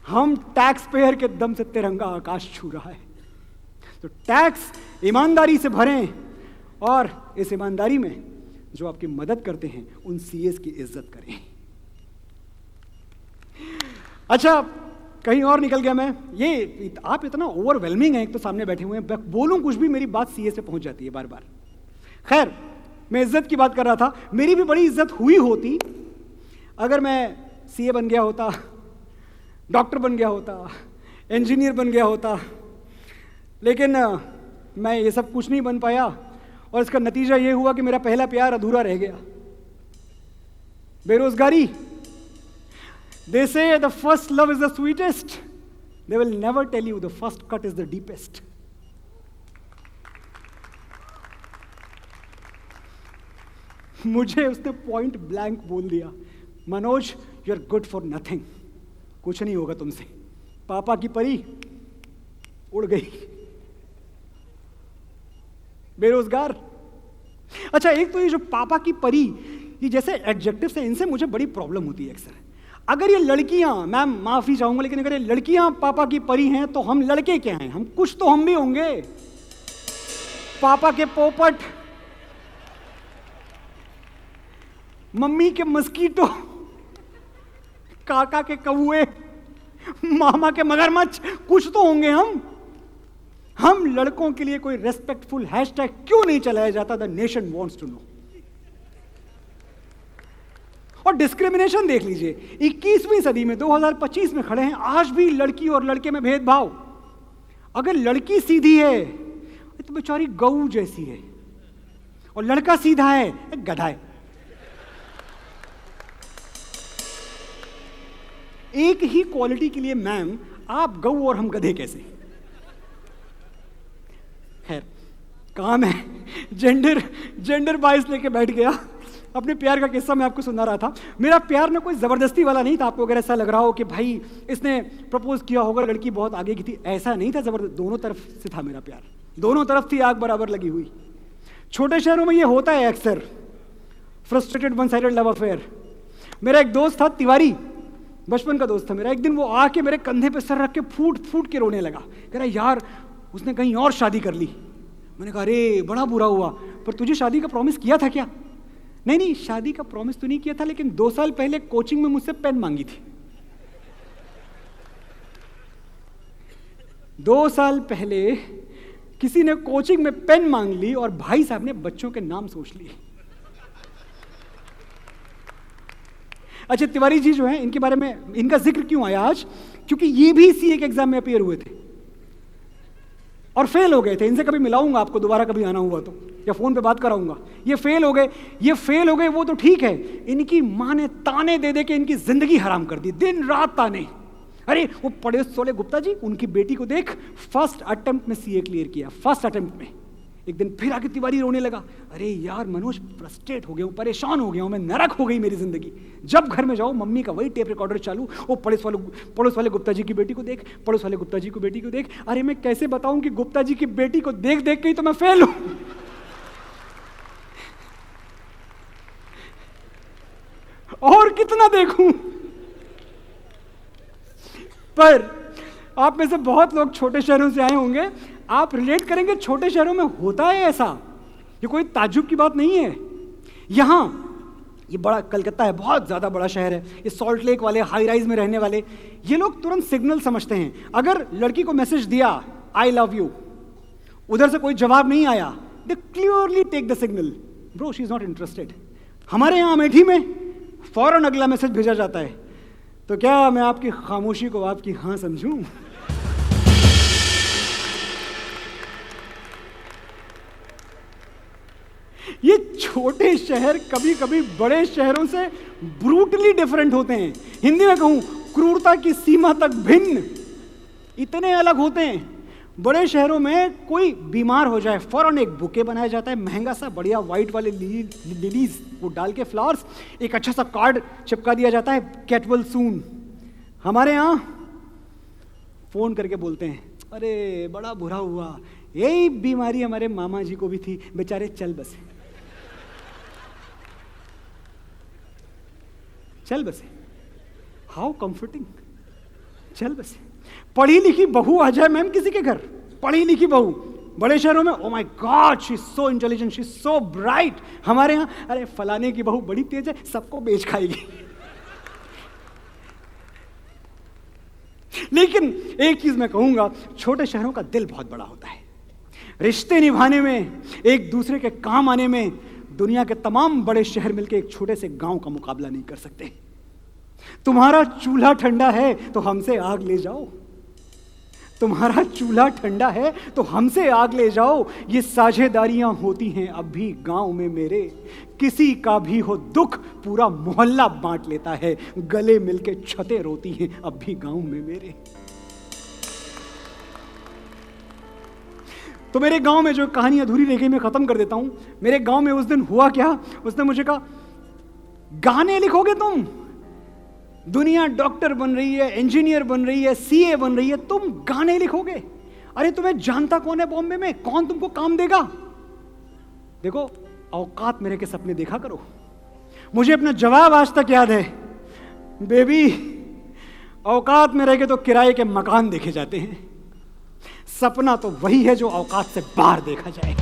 हम टैक्स पेयर के दम से तिरंगा आकाश छू रहा है। तो टैक्स ईमानदारी से भरें और इस ईमानदारी में जो आपकी मदद करते हैं उन सीएस की इज्जत करें। अच्छा, कहीं और निकल गया मैं। ये आप इतना ओवरवेलमिंग है, एक तो सामने बैठे हुए हैं, बोलूं कुछ भी मेरी बात सीए से पहुंच जाती है बार बार। खैर, मैं इज्जत की बात कर रहा था। मेरी भी बड़ी इज्जत हुई होती अगर मैं सीए बन गया होता, डॉक्टर बन गया होता, इंजीनियर बन गया होता, लेकिन मैं ये सब कुछ नहीं बन पाया और इसका नतीजा ये हुआ कि मेरा पहला प्यार अधूरा रह गया। बेरोजगारी। They say the first love is the sweetest. They will never tell you the first cut is the deepest. मुझे उसने पॉइंट ब्लैंक बोल दिया, Manoj you are good for nothing, कुछ नहीं होगा तुमसे। पापा की परी उड़ गई। बेरोजगार। अच्छा, एक तो ये जो पापा की परी, ये जैसे एडजेक्टिव से, इनसे मुझे बड़ी प्रॉब्लम होती है अक्सर। अगर ये लड़कियां, मैम माफी चाहूंगा, लेकिन अगर ये लड़कियां पापा की परी हैं तो हम लड़के क्या हैं? हम कुछ तो हम भी होंगे। पापा के पोपट, मम्मी के मस्कीटो, काका के कौए, मामा के मगरमच्छ, कुछ तो होंगे हम। हम लड़कों के लिए कोई रेस्पेक्टफुल हैशटैग क्यों नहीं चलाया जाता? The nation wants to know. और डिस्क्रिमिनेशन देख लीजिए, 21वीं सदी में 2025 में खड़े हैं, आज भी लड़की और लड़के में भेदभाव। अगर लड़की सीधी है तो बेचारी गऊ जैसी है, और लड़का सीधा है, एक गधा है। एक ही क्वालिटी के लिए मैम आप गऊ और हम गधे कैसे? खैर, काम है, जेंडर बाइस लेके बैठ गया। अपने प्यार का किस्सा मैं आपको सुना रहा था। मेरा प्यार ना कोई जबरदस्ती वाला नहीं था। आपको अगर ऐसा लग रहा हो कि भाई इसने प्रपोज किया होगा, लड़की बहुत आगे की थी, ऐसा नहीं था। जबरदस्त, दोनों तरफ से था मेरा प्यार, दोनों तरफ थी आग बराबर लगी हुई। छोटे शहरों में ये होता है अक्सर, frustrated one sided love affair. मेरा एक दोस्त था तिवारी, बचपन का दोस्त था मेरा। एक दिन वो आके मेरे कंधे पे सर रख के फूट फूट के रोने लगा। कह रहा यार उसने कहीं और शादी कर ली। मैंने कहा अरे बड़ा बुरा हुआ, पर तुझे शादी का प्रॉमिस किया था क्या? नहीं, शादी का प्रॉमिस तो नहीं किया था, लेकिन 2 साल पहले कोचिंग में मुझसे पेन मांगी थी। 2 साल पहले किसी ने कोचिंग में पेन मांग ली और भाई साहब ने बच्चों के नाम सोच लिए। अच्छा, तिवारी जी जो हैं, इनके बारे में इनका जिक्र क्यों आया आज? क्योंकि ये भी सीए के एग्जाम में अपीयर हुए थे और फेल हो गए थे। इनसे कभी मिलाऊंगा आपको, दोबारा कभी आना हुआ तो, या फोन पे बात कराऊंगा। ये फेल हो गए वो तो ठीक है, इनकी मां ने ताने दे दे के इनकी जिंदगी हराम कर दी, दिन रात ताने। अरे वो पड़े सोले गुप्ता जी, उनकी बेटी को देख, फर्स्ट अटेम्प्ट में सीए क्लियर किया, फर्स्ट अटेम्प्ट में। एक दिन फिर आके तिवारी रोने लगा, अरे यार मनोज फ्रस्ट्रेट हो गया हूँ, परेशान हो गया हूँ मैं, नरक हो गई मेरी जिंदगी। जब घर में जाओ मम्मी का वही टेप रिकॉर्डर चालू, वो पड़ोस वाले गुप्ता जी की बेटी को देख, पड़ोस वाले गुप्ता जी की बेटी को देख। अरे मैं कैसे बताऊं कि गुप्ता जी की बेटी को देख देख के ही तो मैं फेल हूं। और कितना देखूं? पर आप में से बहुत लोग छोटे शहरों से आए होंगे, आप रिलेट करेंगे, छोटे शहरों में होता है ऐसा। ये कोई ताज्जुब की बात नहीं है। यहां ये बड़ा कलकत्ता है, बहुत ज़्यादा बड़ा शहर है। ये सॉल्ट लेक वाले, हाई राइज में रहने वाले, ये लोग तुरंत सिग्नल समझते हैं। अगर लड़की को मैसेज दिया आई लव यू, उधर से कोई जवाब नहीं आया, they clearly take the signal, bro she is not interested. हमारे यहाँ अमेठी में फौरन अगला मैसेज भेजा जाता है, तो क्या मैं आपकी खामोशी को आपकी हाँ समझूं? ये छोटे शहर कभी कभी बड़े शहरों से ब्रूटली डिफरेंट होते हैं। हिंदी में कहूं, क्रूरता की सीमा तक भिन्न, इतने अलग होते हैं। बड़े शहरों में कोई बीमार हो जाए, फौरन एक बुके बनाया जाता है, महंगा सा बढ़िया व्हाइट वाले लिलीज वो डाल के फ्लावर्स, एक अच्छा सा कार्ड चिपका दिया जाता है, गेट वेल सून। हमारे यहाँ फोन करके बोलते हैं, अरे बड़ा बुरा हुआ, यही बीमारी हमारे मामा जी को भी थी, बेचारे चल बसे। चल बसे, हाउ कंफर्टिंग, चल बसे। पढ़ी लिखी बहू आ जाए मैम किसी के घर, पढ़ी लिखी बहू बड़े शहरों में, oh my God she is so intelligent, she is so bright. हमारे यहाँ अरे फलाने की बहू बड़ी तेज है, सबको बेच खाएगी। लेकिन एक चीज मैं कहूंगा, छोटे शहरों का दिल बहुत बड़ा होता है। रिश्ते निभाने में, एक दूसरे के काम आने में दुनिया के तमाम बड़े शहर मिलकर एक छोटे से गांव का मुकाबला नहीं कर सकते। तुम्हारा चूल्हा ठंडा है तो हमसे आग ले जाओ, तुम्हारा चूल्हा ठंडा है तो हमसे आग ले जाओ। ये साझेदारियां होती हैं अब भी गांव में मेरे, किसी का भी हो दुख पूरा मोहल्ला बांट लेता है, गले मिलके छतें रोती हैं अब भी गांव में मेरे। तो मेरे गांव में जो कहानी अधूरी रह गई मैं खत्म कर देता हूं। मेरे गांव में उस दिन हुआ क्या, उसने मुझे कहा गाने लिखोगे तुम, दुनिया डॉक्टर बन रही है, इंजीनियर बन रही है, सीए बन रही है, तुम गाने लिखोगे? अरे तुम्हें जानता कौन है बॉम्बे में, कौन तुमको काम देगा? देखो औकात मेरे के सपने देखा करो। मुझे अपना जवाब आज तक याद है, बेबी औकात में रह के तो किराए के मकान देखे जाते हैं, सपना तो वही है जो औकात से बाहर देखा जाए।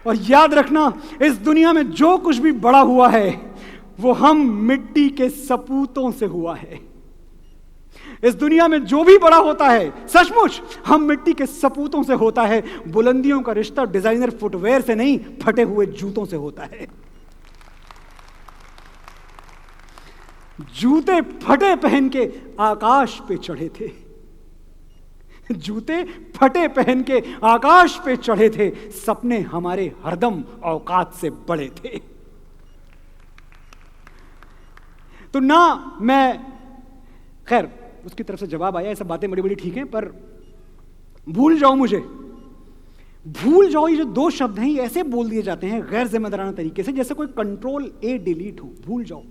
और याद रखना, इस दुनिया में जो कुछ भी बड़ा हुआ है वो हम मिट्टी के सपूतों से हुआ है। इस दुनिया में जो भी बड़ा होता है सचमुच हम मिट्टी के सपूतों से होता है। बुलंदियों का रिश्ता डिजाइनर फुटवेयर से नहीं, फटे हुए जूतों से होता है। जूते फटे पहन के आकाश पे चढ़े थे, जूते फटे पहन के आकाश पे चढ़े थे, सपने हमारे हरदम औकात से बड़े थे। तो ना मैं, खैर उसकी तरफ से जवाब आया, ये सब बातें बड़ी बड़ी ठीक हैं, पर भूल जाओ मुझे, भूल जाओ, ये जो दो शब्द हैं ये ऐसे बोल दिए जाते हैं गैर जिम्मेदाराना तरीके से जैसे कोई कंट्रोल ए डिलीट हो। भूल जाओ,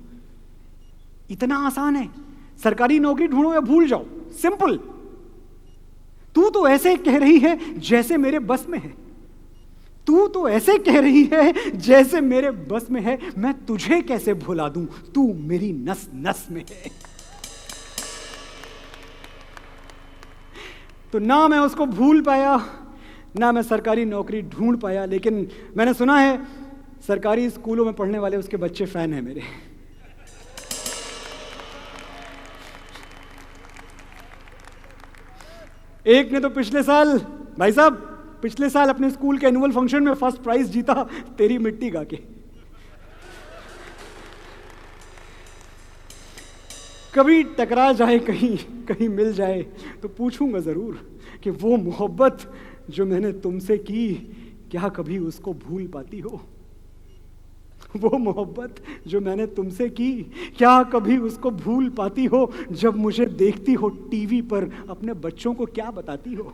इतना आसान है। सरकारी नौकरी ढूंढो या भूल जाओ, सिंपल। तू तो ऐसे कह रही है जैसे मेरे बस में है, तू तो ऐसे कह रही है जैसे मेरे बस में है, मैं तुझे कैसे भुला दूं, तू मेरी नस नस में है। तो ना मैं उसको भूल पाया, ना मैं सरकारी नौकरी ढूंढ पाया, लेकिन मैंने सुना है सरकारी स्कूलों में पढ़ने वाले उसके बच्चे फैन हैं मेरे। एक ने तो पिछले साल, भाई साहब पिछले साल अपने स्कूल के एनुअल फंक्शन में फर्स्ट प्राइज जीता, तेरी मिट्टी गा के। कभी टकरा जाए, कहीं कहीं मिल जाए तो पूछूंगा जरूर कि वो मोहब्बत जो मैंने तुमसे की, क्या कभी उसको भूल पाती हो? वो मोहब्बत जो मैंने तुमसे की, क्या कभी उसको भूल पाती हो? जब मुझे देखती हो टीवी पर, अपने बच्चों को क्या बताती हो?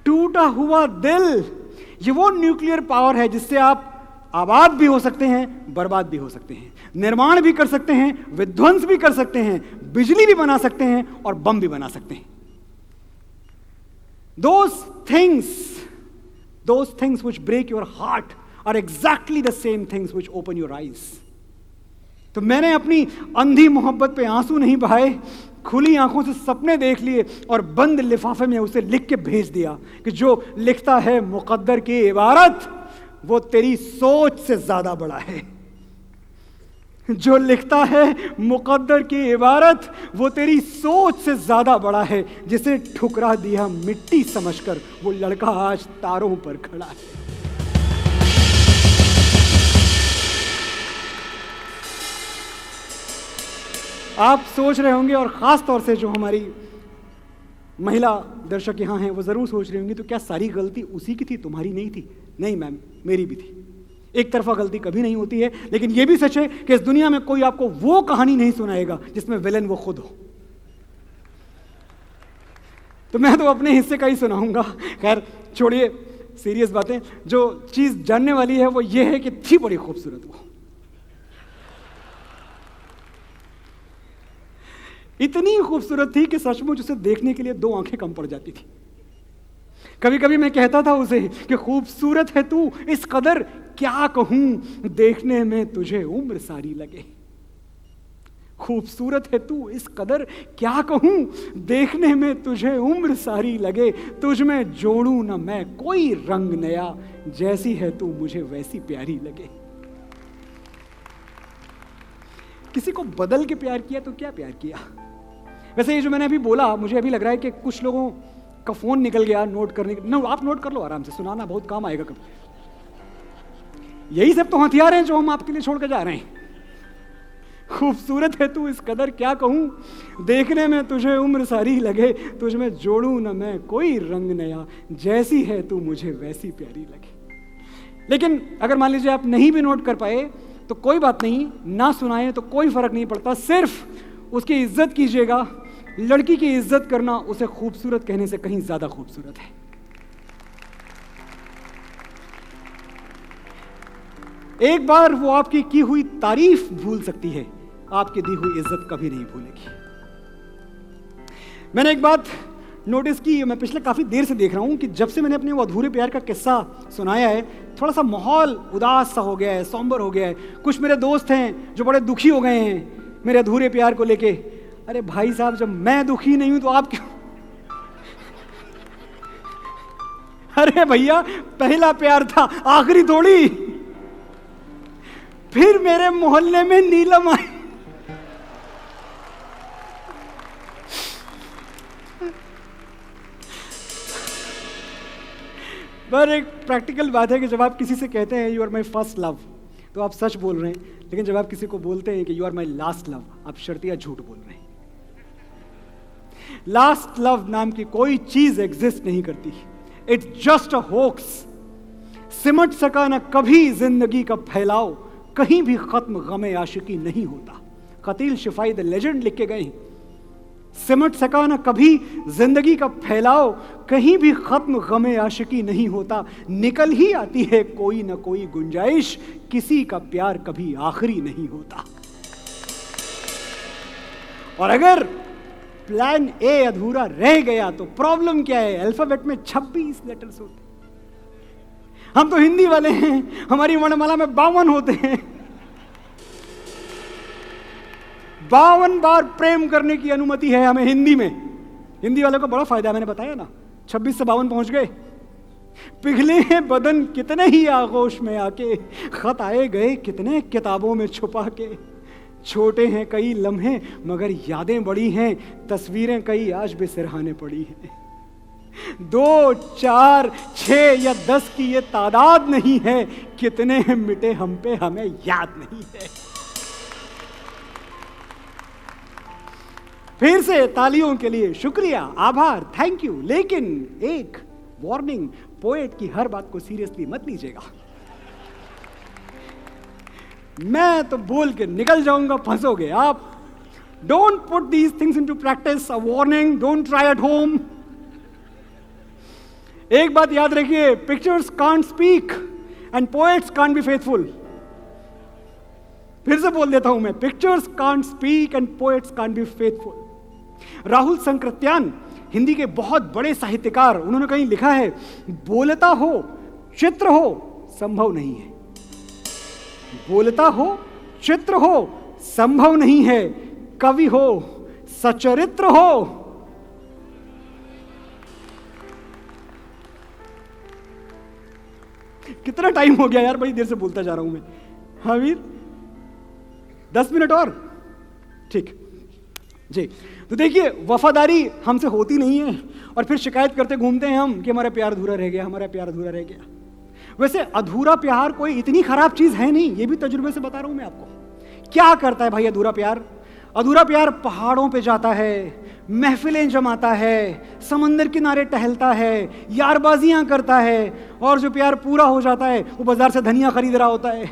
टूटा हुआ दिल, ये वो न्यूक्लियर पावर है जिससे आप आबाद भी हो सकते हैं, बर्बाद भी हो सकते हैं, निर्माण भी कर सकते हैं, विध्वंस भी कर सकते हैं, बिजली भी बना सकते हैं और बम भी बना सकते हैं। Those things which break your heart are exactly the same things which open your eyes. तो मैंने अपनी अंधी मोहब्बत पे आंसू नहीं बहाए, खुली आंखों से सपने देख लिए और बंद लिफाफे में उसे लिख के भेज दिया कि जो लिखता है मुकद्दर की इबारत, वो तेरी सोच से ज्यादा बड़ा है। जो लिखता है मुकद्दर की इबारत, वो तेरी सोच से ज्यादा बड़ा है। जिसे ठुकरा दिया मिट्टी समझकर, वो लड़का आज तारों पर खड़ा है। आप सोच रहे होंगे, और खास तौर से जो हमारी महिला दर्शक यहाँ हैं वो जरूर सोच रही होंगी, तो क्या सारी गलती उसी की थी, तुम्हारी नहीं थी? नहीं मैम, मेरी भी थी। एक तरफा गलती कभी नहीं होती है, लेकिन यह भी सच है कि इस दुनिया में कोई आपको वो कहानी नहीं सुनाएगा जिसमें विलेन वो खुद हो। तो मैं तो अपने हिस्से का ही सुनाऊंगा। खैर छोड़िए सीरियस बातें, जो चीज जानने वाली है वो ये है कि थी बड़ी खूबसूरत वो, इतनी खूबसूरत थी कि सचमुच उसे देखने के लिए 2 आंखें कम पड़ जाती थी। कभी कभी मैं कहता था उसे कि खूबसूरत है तू इस कदर, क्या कहूं देखने में तुझे उम्र सारी लगे। खूबसूरत है तू इस कदर, क्या कहूं देखने में तुझे उम्र सारी लगे। तुझ में जोड़ूं न मैं कोई रंग नया, जैसी है तू मुझे वैसी प्यारी लगे। किसी को बदल के प्यार किया तो क्या प्यार किया। वैसे ये जो मैंने अभी बोला, मुझे अभी लग रहा है कि कुछ लोगों का फोन निकल गया नोट करने। आप नोट कर लो आराम से, सुनाना बहुत काम आएगा कभी। यही सब तो हथियार हैं जो हम आपके लिए छोड़ के जा रहे हैं। खूबसूरत है तू इस कदर, क्या कहूं देखने में तुझे उम्र सारी लगे। तुझ में जोड़ूं न मैं कोई रंग नया, जैसी है तू मुझे वैसी प्यारी लगे। लेकिन अगर मान लीजिए आप नहीं भी नोट कर पाए तो कोई बात नहीं, ना सुनाए तो कोई फर्क नहीं पड़ता। सिर्फ उसकी इज्जत कीजिएगा। लड़की की इज्जत करना उसे खूबसूरत कहने से कहीं ज्यादा खूबसूरत है। एक बार वो आपकी की हुई तारीफ भूल सकती है, आपकी दी हुई इज्जत कभी नहीं भूलेगी। मैंने एक बात नोटिस की, मैं पिछले काफी देर से देख रहा हूं कि जब से मैंने अपने वो अधूरे प्यार का किस्सा सुनाया है, थोड़ा सा माहौल उदास सा हो गया है, सौंबर हो गया है। कुछ मेरे दोस्त हैं जो बड़े दुखी हो गए हैं मेरे अधूरे प्यार को लेके। अरे भाई साहब, जब मैं दुखी नहीं हूं तो आप क्यों? अरे भैया, पहला प्यार था, आखिरी थोड़ी। फिर मेरे मोहल्ले में नीलम आई। पर एक प्रैक्टिकल बात है कि जब आप किसी से कहते हैं you are my first love, तो आप सच बोल रहे हैं। लेकिन जब आप किसी को बोलते हैं कि you are my last love, आप शर्तिया झूठ बोल रहे हैं। लास्ट लव नाम की कोई चीज एग्जिस्ट नहीं करती। It's just a hoax. सिमट सका न कभी जिंदगी का फैलाव, कहीं भी खत्म गमे आशिकी नहीं होता। कतील शिफाई द लेजेंड लिख के गए। सिमट सका न कभी जिंदगी का फैलाव, कहीं भी खत्म गमे आशिकी नहीं होता। निकल ही आती है कोई न कोई गुंजाइश, किसी का प्यार कभी आखिरी नहीं होता। और अगर प्लान ए अधूरा रह गया तो प्रॉब्लम क्या है? अल्फाबेट में 26 लेटर्स होते। हम तो हिंदी वाले हैं, हमारी वर्णमाला में 52 होते हैं। 52 बार प्रेम करने की अनुमति है हमें हिंदी में। हिंदी वालों को बड़ा फायदा है, मैंने बताया ना। 26 से 52 पहुंच गए। पिघले हैं बदन कितने ही आगोश में आके, खत आए गए कितने किताबों में छुपा के। छोटे हैं कई लम्हे मगर यादें बड़ी हैं, तस्वीरें कई आज भी सिरहाने पड़ी हैं। 2, 4, 6 या 10 की ये तादाद नहीं है, कितने हैं मिटे हम पे हमें याद नहीं है। फिर से तालियों के लिए शुक्रिया, आभार, थैंक यू। लेकिन एक वार्निंग, पोएट की हर बात को सीरियसली मत लीजिएगा। मैं तो बोल के निकल जाऊंगा, फंसोगे आप। Don't put these things into practice. A warning, don't try at home. एक बात याद रखिए, pictures can't speak and poets can't be faithful. फिर से बोल देता हूं मैं, pictures can't speak and poets can't be faithful. Rahul Sankrityayan Hindi के बहुत बड़े साहित्यकार, उन्होंने कहीं लिखा है, बोलता हो चित्र हो संभव नहीं है। बोलता हो चित्र हो संभव नहीं है, कवि हो सचरित्र हो। कितना टाइम हो गया यार, बड़ी देर से बोलता जा रहा हूं मैं। हाँ वीर, 10 मिनट और, ठीक जी। तो देखिए, वफादारी हमसे होती नहीं है और फिर शिकायत करते घूमते हैं हम कि हमारा प्यार अधूरा रह गया, हमारा प्यार अधूरा रह गया। वैसे अधूरा प्यार कोई इतनी खराब चीज है नहीं, ये भी तजुर्बे से बता रहा हूं मैं आपको। क्या करता है भाई अधूरा प्यार? अधूरा प्यार पहाड़ों पे जाता है, महफिलें जमाता है, समंदर किनारे टहलता है, यारबाजियां करता है, और जो प्यार पूरा हो जाता है वो बाजार से धनिया खरीद रहा होता है।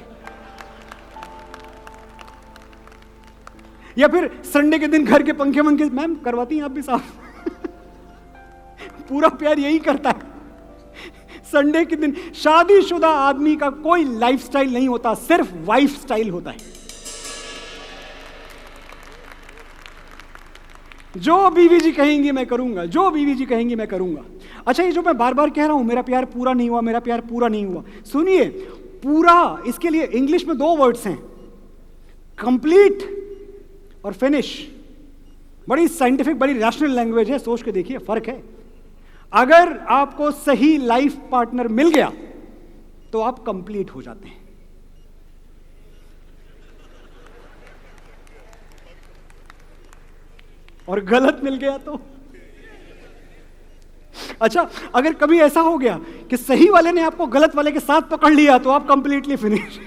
या फिर संडे के दिन घर के पंखे वंखे, मैम करवाती हैं आप भी साफ? पूरा प्यार यही करता है। संडे के दिन शादीशुदा आदमी का कोई लाइफस्टाइल नहीं होता, सिर्फ वाइफ स्टाइल होता है। जो बीवी जी कहेंगी मैं करूंगा, जो बीवी जी कहेंगी मैं करूंगा। अच्छा, ये जो मैं बार बार कह रहा हूं मेरा प्यार पूरा नहीं हुआ, मेरा प्यार पूरा नहीं हुआ, सुनिए, पूरा इसके लिए इंग्लिश में 2 वर्ड्स हैं, कंप्लीट और फिनिश। बड़ी साइंटिफिक, बड़ी रैशनल लैंग्वेज है, सोच के देखिए, फर्क है। अगर आपको सही लाइफ पार्टनर मिल गया तो आप कंप्लीट हो जाते हैं। और गलत मिल गया तो अच्छा, अगर कभी ऐसा हो गया कि सही वाले ने आपको गलत वाले के साथ पकड़ लिया तो आप कंप्लीटली फिनिश।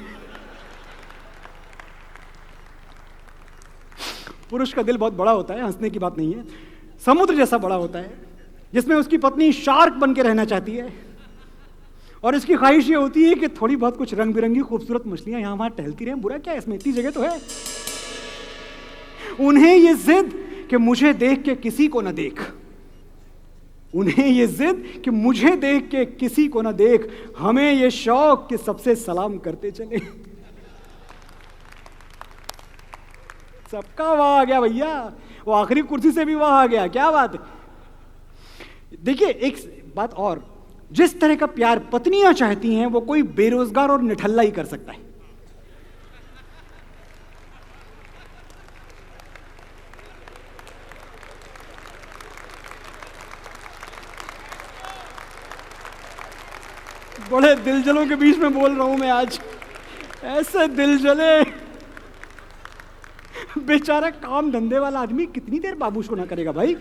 पुरुष का दिल बहुत बड़ा होता है, हंसने की बात नहीं है, समुद्र जैसा बड़ा होता है, जिसमें उसकी पत्नी शार्क बन के रहना चाहती है और इसकी ख्वाहिश ये होती है कि थोड़ी बहुत कुछ रंग बिरंगी खूबसूरत मछलियां यहां वहां टहलती रहें, बुरा क्या है इसमें, इतनी जगह तो है। उन्हें ये जिद कि मुझे देख के किसी को ना देख, उन्हें ये जिद कि मुझे देख के किसी को ना देख, हमें ये शौक कि सबसे सलाम करते चले। सबका वहां आ गया भैया, वो आखिरी कुर्सी से भी वहां आ गया, क्या बात है। देखिए एक बात और, जिस तरह का प्यार पत्नियां चाहती हैं वो कोई बेरोजगार और निठल्ला ही कर सकता है। बड़े दिलजलों के बीच में बोल रहा हूं मैं आज, ऐसे दिल जले। बेचारा काम धंधे वाला आदमी कितनी देर बाबू सोना करेगा भाई।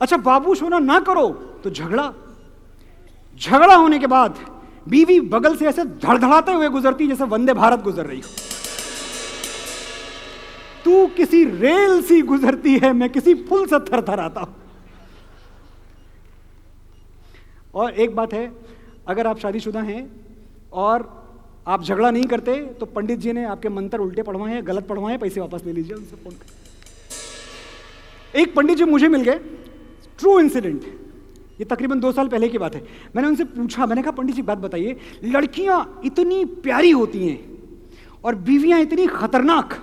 अच्छा, बाबू सोना ना करो तो झगड़ा होने के बाद बीवी बगल से ऐसे धड़धड़ाते हुए गुजरती जैसे वंदे भारत गुजर रही हो। तू किसी रेल सी गुजरती है, मैं किसी पुल से थरथराता हूं। और एक बात है, अगर आप शादीशुदा हैं और आप झगड़ा नहीं करते तो पंडित जी ने आपके मंत्र उल्टे पढ़वाए हैं, गलत पढ़वाए हैं, पैसे वापस ले लीजिए उनसे फोन कर। एक पंडित जी मुझे मिल गए, ट्रू इंसिडेंट, ये तकरीबन 2 साल पहले की बात है। मैंने उनसे पूछा, मैंने कहा पंडित जी बात बताइए, लड़कियां इतनी प्यारी होती हैं और बीवियां इतनी खतरनाक,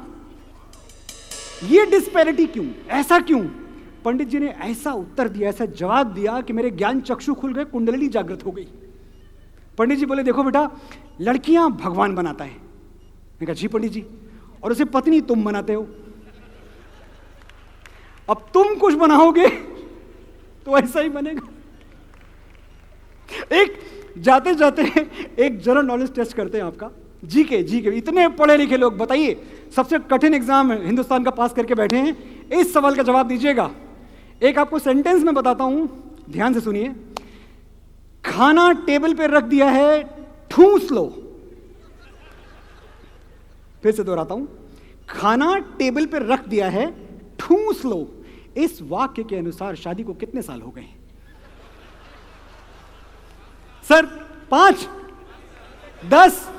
ये डिस्पैरिटी क्यों, ऐसा क्यों? पंडित जी ने ऐसा उत्तर दिया, ऐसा जवाब दिया कि मेरे ज्ञान चक्षु खुल गए, कुंडली जागृत हो गई। पंडित जी बोले, देखो बेटा, लड़कियां भगवान बनाता है। मैंने कहा जी पंडित जी, और उसे पत्नी तुम बनाते हो, अब तुम कुछ बनाओगे तो ऐसा ही बनेगा। एक जाते जाते एक जनरल नॉलेज टेस्ट करते हैं आपका, जीके। इतने पढ़े लिखे लोग, बताइए सबसे कठिन एग्जाम हिंदुस्तान का पास करके बैठे हैं, इस सवाल का जवाब दीजिएगा। एक आपको सेंटेंस में बताता हूं, ध्यान से सुनिए। खाना टेबल पे रख दिया है, ठूंस लो। फिर से दोहराता हूं, खाना टेबल पे रख दिया है, ठूंस लो। इस वाक्य के अनुसार शादी को कितने साल हो गए? सर 5, 10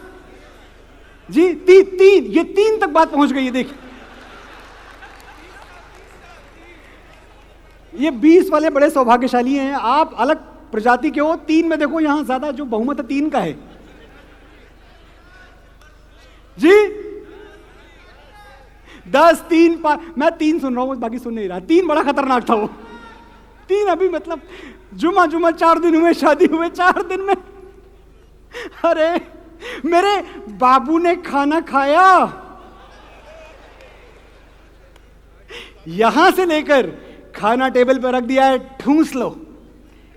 जी, 3, ये 3 तक बात पहुंच गई है। देखिए ये 20 वाले बड़े सौभाग्यशाली हैं, आप अलग प्रजाति के हो। 3 में देखो, यहां ज्यादा जो बहुमत है 3 का है जी। 10, 3, 5, मैं 3 सुन रहा हूं, बाकी सुन नहीं रहा। 3 बड़ा खतरनाक था वो। 3 अभी मतलब जुमा 4 दिन हुए, शादी हुए 4 दिन में। अरे मेरे बाबू ने खाना खाया, यहां से लेकर खाना टेबल पर रख दिया है, ठूंस लो,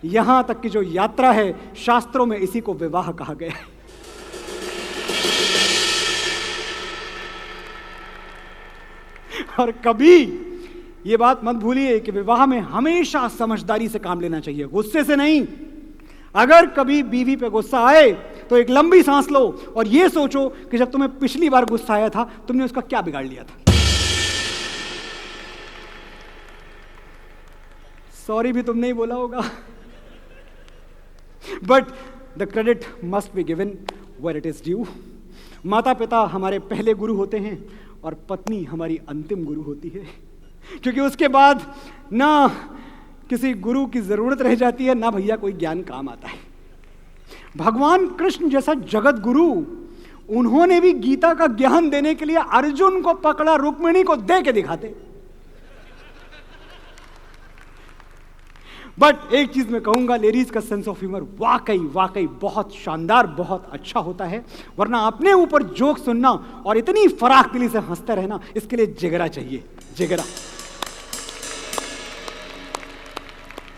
यहां तक की जो यात्रा है, शास्त्रों में इसी को विवाह कहा गया है। और कभी ये बात मत भूलिए कि विवाह में हमेशा समझदारी से काम लेना चाहिए, गुस्से से नहीं। अगर कभी बीवी पे गुस्सा आए तो एक लंबी सांस लो और ये सोचो कि जब तुम्हें पिछली बार गुस्सा आया था, तुमने उसका क्या बिगाड़ लिया था। सॉरी भी तुमने ही बोला होगा, but the credit must be given where it is due. माता पिता हमारे पहले गुरु होते हैं और पत्नी हमारी अंतिम गुरु होती है, क्योंकि उसके बाद ना किसी गुरु की जरूरत रह जाती है, ना भैया कोई ज्ञान काम आता है। भगवान कृष्ण जैसा जगत गुरु, उन्होंने भी गीता का ज्ञान देने के लिए अर्जुन को पकड़ा, रुक्मिणी को दे के दिखाते। बट एक चीज मैं कहूंगा, लेडीज का सेंस ऑफ ह्यूमर वाकई बहुत शानदार, बहुत अच्छा होता है। वरना अपने ऊपर जोक सुनना और इतनी फराख दिली से हंसते रहना, इसके लिए जिगरा चाहिए, जिगरा।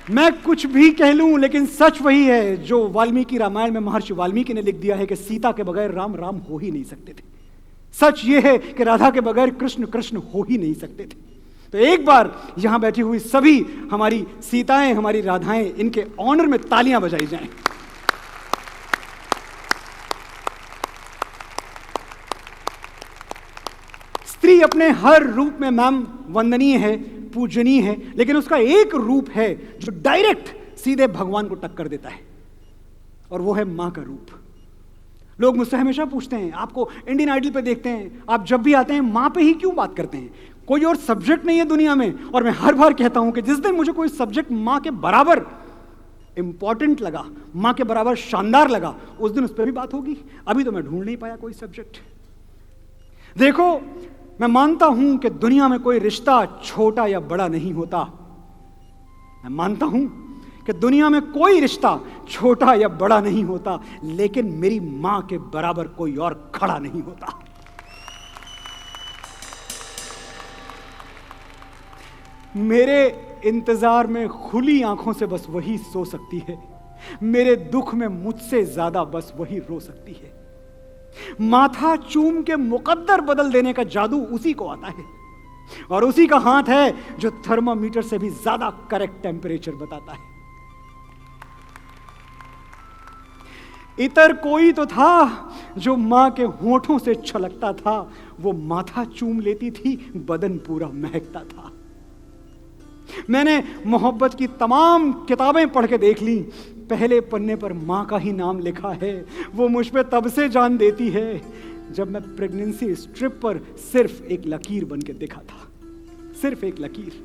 मैं कुछ भी कह लूं, लेकिन सच वही है जो वाल्मीकि रामायण में महर्षि वाल्मीकि ने लिख दिया है कि सीता के बगैर राम राम हो ही नहीं सकते थे। सच ये है कि राधा के बगैर कृष्ण कृष्ण हो ही नहीं सकते थे। तो एक बार यहां बैठी हुई सभी हमारी सीताएं, हमारी राधाएं, इनके ऑनर में तालियां बजाई जाएं। स्त्री अपने हर रूप में मैम वंदनीय है, पूजनीय है, लेकिन उसका एक रूप है जो डायरेक्ट सीधे भगवान को टक्कर देता है, और वो है मां का रूप। लोग मुझसे हमेशा पूछते हैं, आपको इंडियन आइडल पे देखते हैं, आप जब भी आते हैं मां पे ही क्यों बात करते हैं? कोई और सब्जेक्ट नहीं है दुनिया में। और मैं हर बार कहता हूं कि जिस दिन मुझे कोई सब्जेक्ट मां के बराबर इंपॉर्टेंट लगा, मां के बराबर शानदार लगा, उस दिन उस पर भी बात होगी। अभी तो मैं ढूंढ नहीं पाया कोई सब्जेक्ट। देखो, मैं मानता हूं कि दुनिया में कोई रिश्ता छोटा या बड़ा नहीं होता। मैं मानता हूं कि दुनिया में कोई रिश्ता छोटा या बड़ा नहीं होता, लेकिन मेरी मां के बराबर कोई और खड़ा नहीं होता। मेरे इंतजार में खुली आंखों से बस वही सो सकती है, मेरे दुख में मुझसे ज्यादा बस वही रो सकती है। माथा चूम के मुकद्दर बदल देने का जादू उसी को आता है, और उसी का हाथ है जो थर्मामीटर से भी ज्यादा करेक्ट टेम्परेचर बताता है। इतर कोई तो था जो मां के होठों से छलकता था, वो माथा चूम लेती थी, बदन पूरा महकता था। मैंने मोहब्बत की तमाम किताबें पढ़ के देख ली, पहले पन्ने पर मां का ही नाम लिखा है। वो मुझ पे तब से जान देती है जब मैं प्रेगनेंसी स्ट्रिप पर सिर्फ एक लकीर बन के दिखा था, सिर्फ एक लकीर।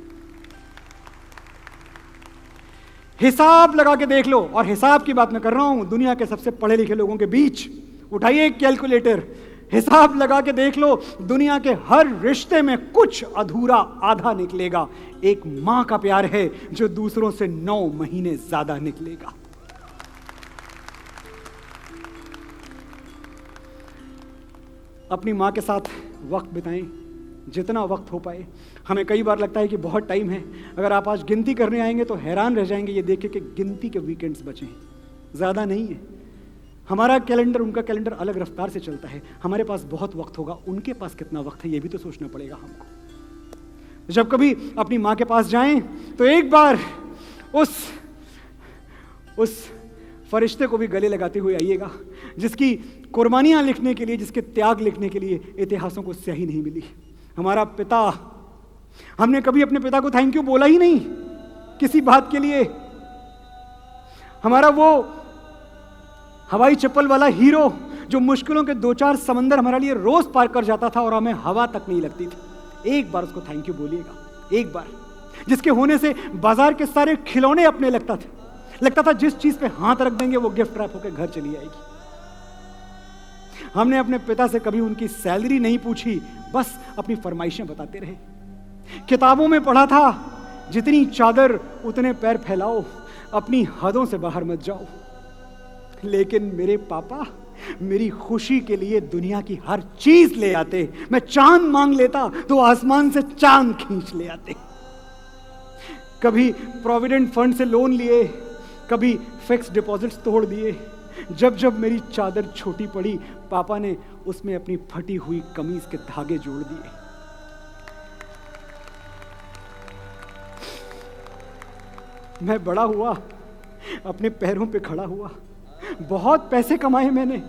हिसाब लगा के देख लो, और हिसाब की बात मैं कर रहा हूं दुनिया के सबसे पढ़े लिखे लोगों के बीच। उठाइए एक कैलकुलेटर, हिसाब लगा के देख लो, दुनिया के हर रिश्ते में कुछ अधूरा आधा निकलेगा। एक मां का प्यार है जो दूसरों से 9 महीने ज्यादा निकलेगा। अपनी मां के साथ वक्त बिताएं, जितना वक्त हो पाए। हमें कई बार लगता है कि बहुत टाइम है। अगर आप आज गिनती करने आएंगे तो हैरान रह जाएंगे ये देख के कि गिनती के वीकेंड्स बचे हैं, ज्यादा नहीं है। हमारा कैलेंडर, उनका कैलेंडर अलग रफ्तार से चलता है। हमारे पास बहुत वक्त होगा, उनके पास कितना वक्त है ये भी तो सोचना पड़ेगा हमको। जब कभी अपनी मां के पास जाएं तो एक बार उस फरिश्ते को भी गले लगाते हुए आइएगा जिसकी कुर्बानियां लिखने के लिए, जिसके त्याग लिखने के लिए इतिहासों को स्याही नहीं मिली। हमारा पिता, हमने कभी अपने पिता को थैंक यू बोला ही नहीं किसी बात के लिए। हमारा वो हवाई चप्पल वाला हीरो जो मुश्किलों के 2-4 समंदर हमारे लिए रोज पार कर जाता था और हमें हवा तक नहीं लगती थी, एक बार उसको थैंक यू बोलिएगा, एक बार। जिसके होने से बाजार के सारे खिलौने अपने लगता था जिस चीज पे हाथ रख देंगे वो गिफ्ट रैप होकर घर चली आएगी। हमने अपने पिता से कभी उनकी सैलरी नहीं पूछी, बस अपनी फरमाइशें बताते रहे। किताबों में पढ़ा था जितनी चादर उतने पैर फैलाओ, अपनी हदों से बाहर मत जाओ। लेकिन मेरे पापा मेरी खुशी के लिए दुनिया की हर चीज ले आते। मैं चांद मांग लेता तो आसमान से चांद खींच ले आते। कभी प्रोविडेंट फंड से लोन लिए, कभी फिक्स डिपॉजिट्स तोड़ दिए। जब जब मेरी चादर छोटी पड़ी, पापा ने उसमें अपनी फटी हुई कमीज के धागे जोड़ दिए। मैं बड़ा हुआ, अपने पैरों पे खड़ा हुआ, बहुत पैसे कमाए मैंने,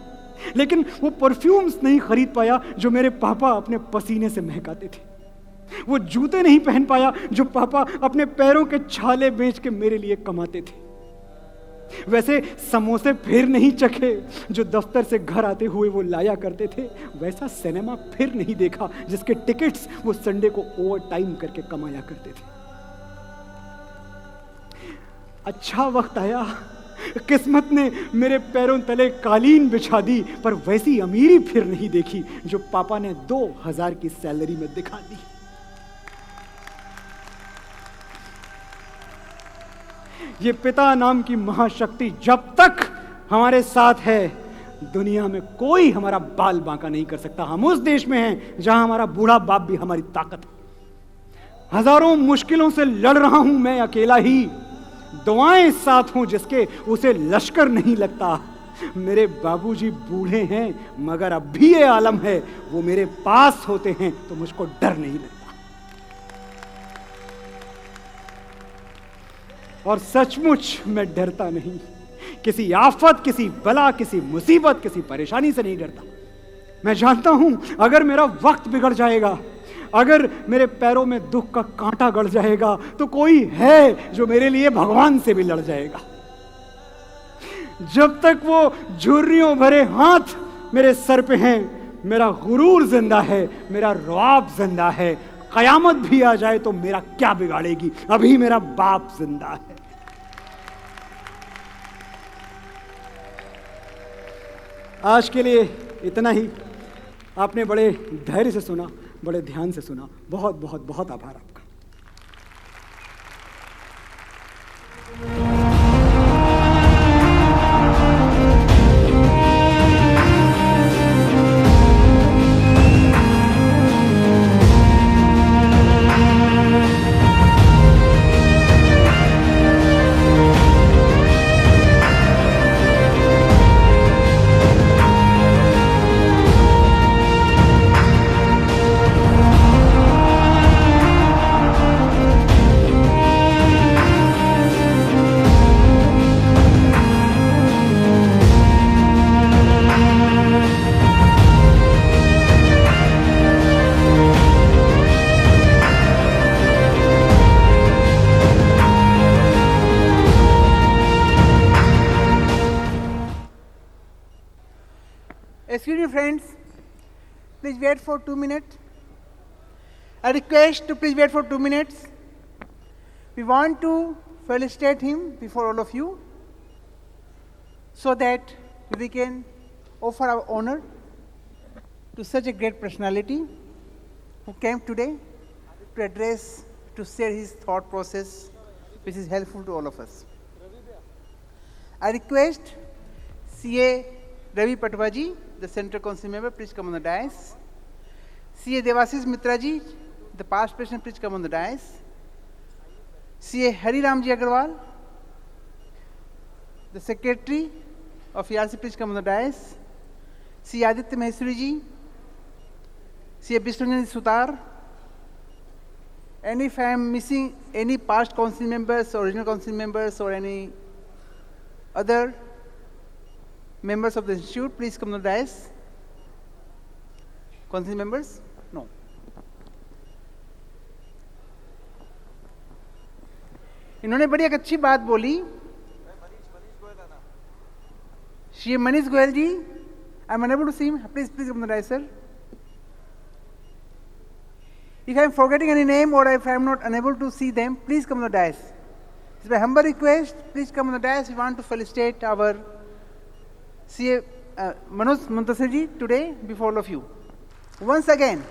लेकिन वो परफ्यूम्स नहीं खरीद पाया जो मेरे पापा अपने पसीने से महकाते थे। वो जूते नहीं पहन पाया जो पापा अपने पैरों के छाले बेच के मेरे लिए कमाते थे। वैसे समोसे फिर नहीं चखे जो दफ्तर से घर आते हुए वो लाया करते थे। वैसा सिनेमा फिर नहीं देखा जिसके टिकट्स वो संडे को ओवर टाइम करके कमाया करते थे। अच्छा वक्त आया, किस्मत ने मेरे पैरों तले कालीन बिछा दी, पर वैसी अमीरी फिर नहीं देखी जो पापा ने 2000 की सैलरी में दिखा दी। ये पिता नाम की महाशक्ति जब तक हमारे साथ है, दुनिया में कोई हमारा बाल बांका नहीं कर सकता। हम उस देश में हैं जहां हमारा बूढ़ा बाप भी हमारी ताकत है। हजारों मुश्किलों से लड़ रहा हूं मैं अकेला ही, दुआएं साथ हों जिसके उसे लश्कर नहीं लगता। मेरे बाबूजी बूढ़े हैं मगर अब भी ये आलम है, वो मेरे पास होते हैं तो मुझको डर नहीं लगता। और सचमुच मैं डरता नहीं, किसी आफत, किसी बला, किसी मुसीबत, किसी परेशानी से नहीं डरता। मैं जानता हूं अगर मेरा वक्त बिगड़ जाएगा, अगर मेरे पैरों में दुख का कांटा गड़ जाएगा, तो कोई है जो मेरे लिए भगवान से भी लड़ जाएगा। जब तक वो झुर्रियों भरे हाथ मेरे सर पे हैं, मेरा गुरूर जिंदा है, मेरा रुआब जिंदा है। कयामत भी आ जाए तो मेरा क्या बिगाड़ेगी, अभी मेरा बाप जिंदा है। आज के लिए इतना ही। आपने बड़े धैर्य से सुना, बड़े ध्यान से सुना। बहुत बहुत बहुत आभार आपका। Excuse me, friends. Please wait for 2 minutes. I request to please wait for 2 minutes. We want to felicitate him before all of you, so that we can offer our honor to such a great personality who came today to address, to share his thought process, which is helpful to all of us. I request CA Ravi Patwaji, the Central Council member, please come on the dais. CA Devasis Mitraji, the past president, please come on the dais. CA Hari Ramji Agarwal, the secretary of ERC, please come on the dais. CA Aditya Maheswari ji, CA Bishnunjan Sutar. And if I am missing any past council members or original council members or any other members of the institute, please come to the dais. Council members? No. इन्होंने बड़ी एक अच्छी बात बोली। श्री मनीष गोयल जी, I am unable to see him. Please come to the dais, sir. If I am forgetting any name or if I am not unable to see them, please come to the dais. It's my humble request. Please come to the dais. We want to felicitate our CA Manoj Muntasir ji today before all of you. Once again,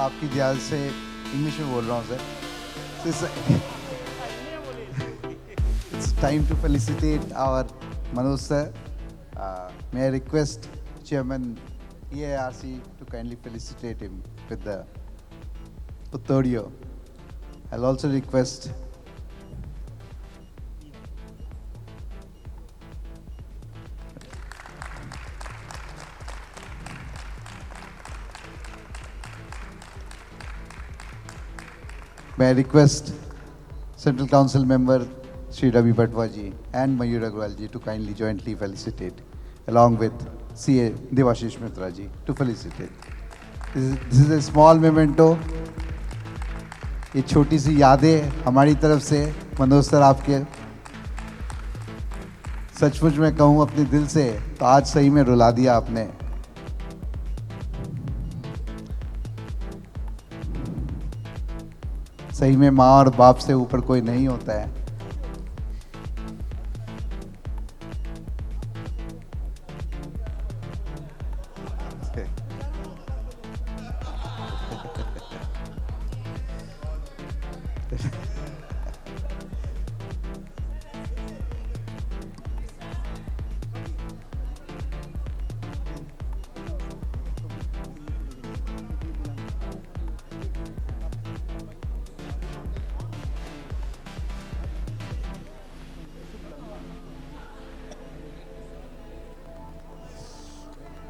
आपकी इजाज़त से English में बोल रहा हूँ sir. It's time to felicitate our Manoj sir. May I request Chairman EARC to kindly felicitate him with the Uttodio. I'll also request Central Council member Sri Ravi Patwa ji and Mayur Agrawal ji to kindly jointly felicitate, along with CA Devashish Mitra ji to felicitate. This is a small memento. ये छोटी सी यादें हमारी तरफ से Manoj sir आपके. सचमुच में कहूँ अपने दिल से तो आज सही में रुला दिया आपने. सही में माँ और बाप से ऊपर कोई नहीं होता है.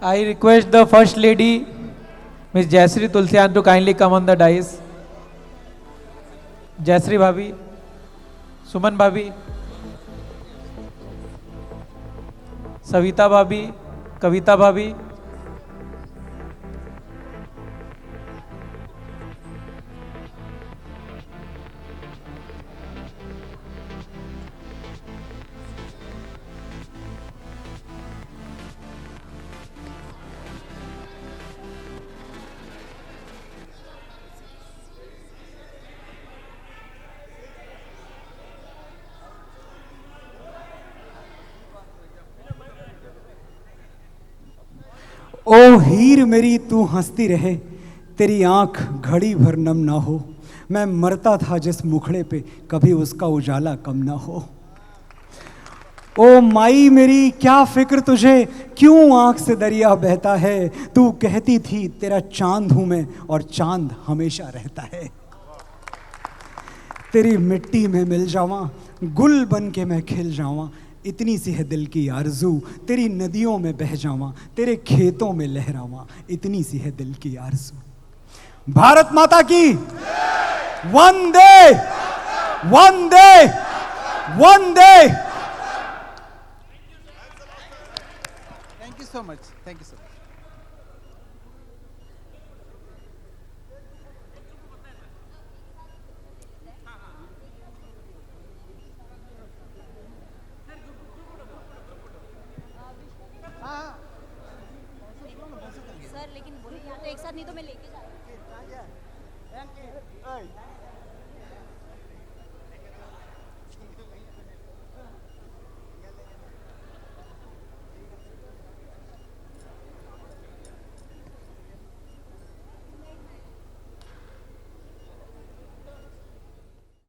I request the First Lady, Ms. Jayashree Tulsian, to kindly come on the dais. Jayashree Bhabhi, Suman Bhabhi, Savita Bhabhi, Kavita Bhabhi. ओ हीर मेरी तू हंसती रहे, तेरी आंख घड़ी भर नम ना हो. मैं मरता था जिस मुखड़े पे, कभी उसका उजाला कम ना हो. ओ माई मेरी क्या फिक्र तुझे, क्यों आंख से दरिया बहता है. तू कहती थी तेरा चांद हूं मैं, और चांद हमेशा रहता है. तेरी मिट्टी में मिल जावां, गुल बन के मैं खिल जावां. इतनी सी है दिल की आरज़ू, तेरी नदियों में बह जावां, तेरे खेतों में लहरावां. इतनी सी है दिल की आरज़ू. भारत माता की वंदे वंदे वंदे. Thank you so much. Thank you so much. Sir लेकिन बोले यहाँ तो एक साथ नहीं तो मैं लेके जा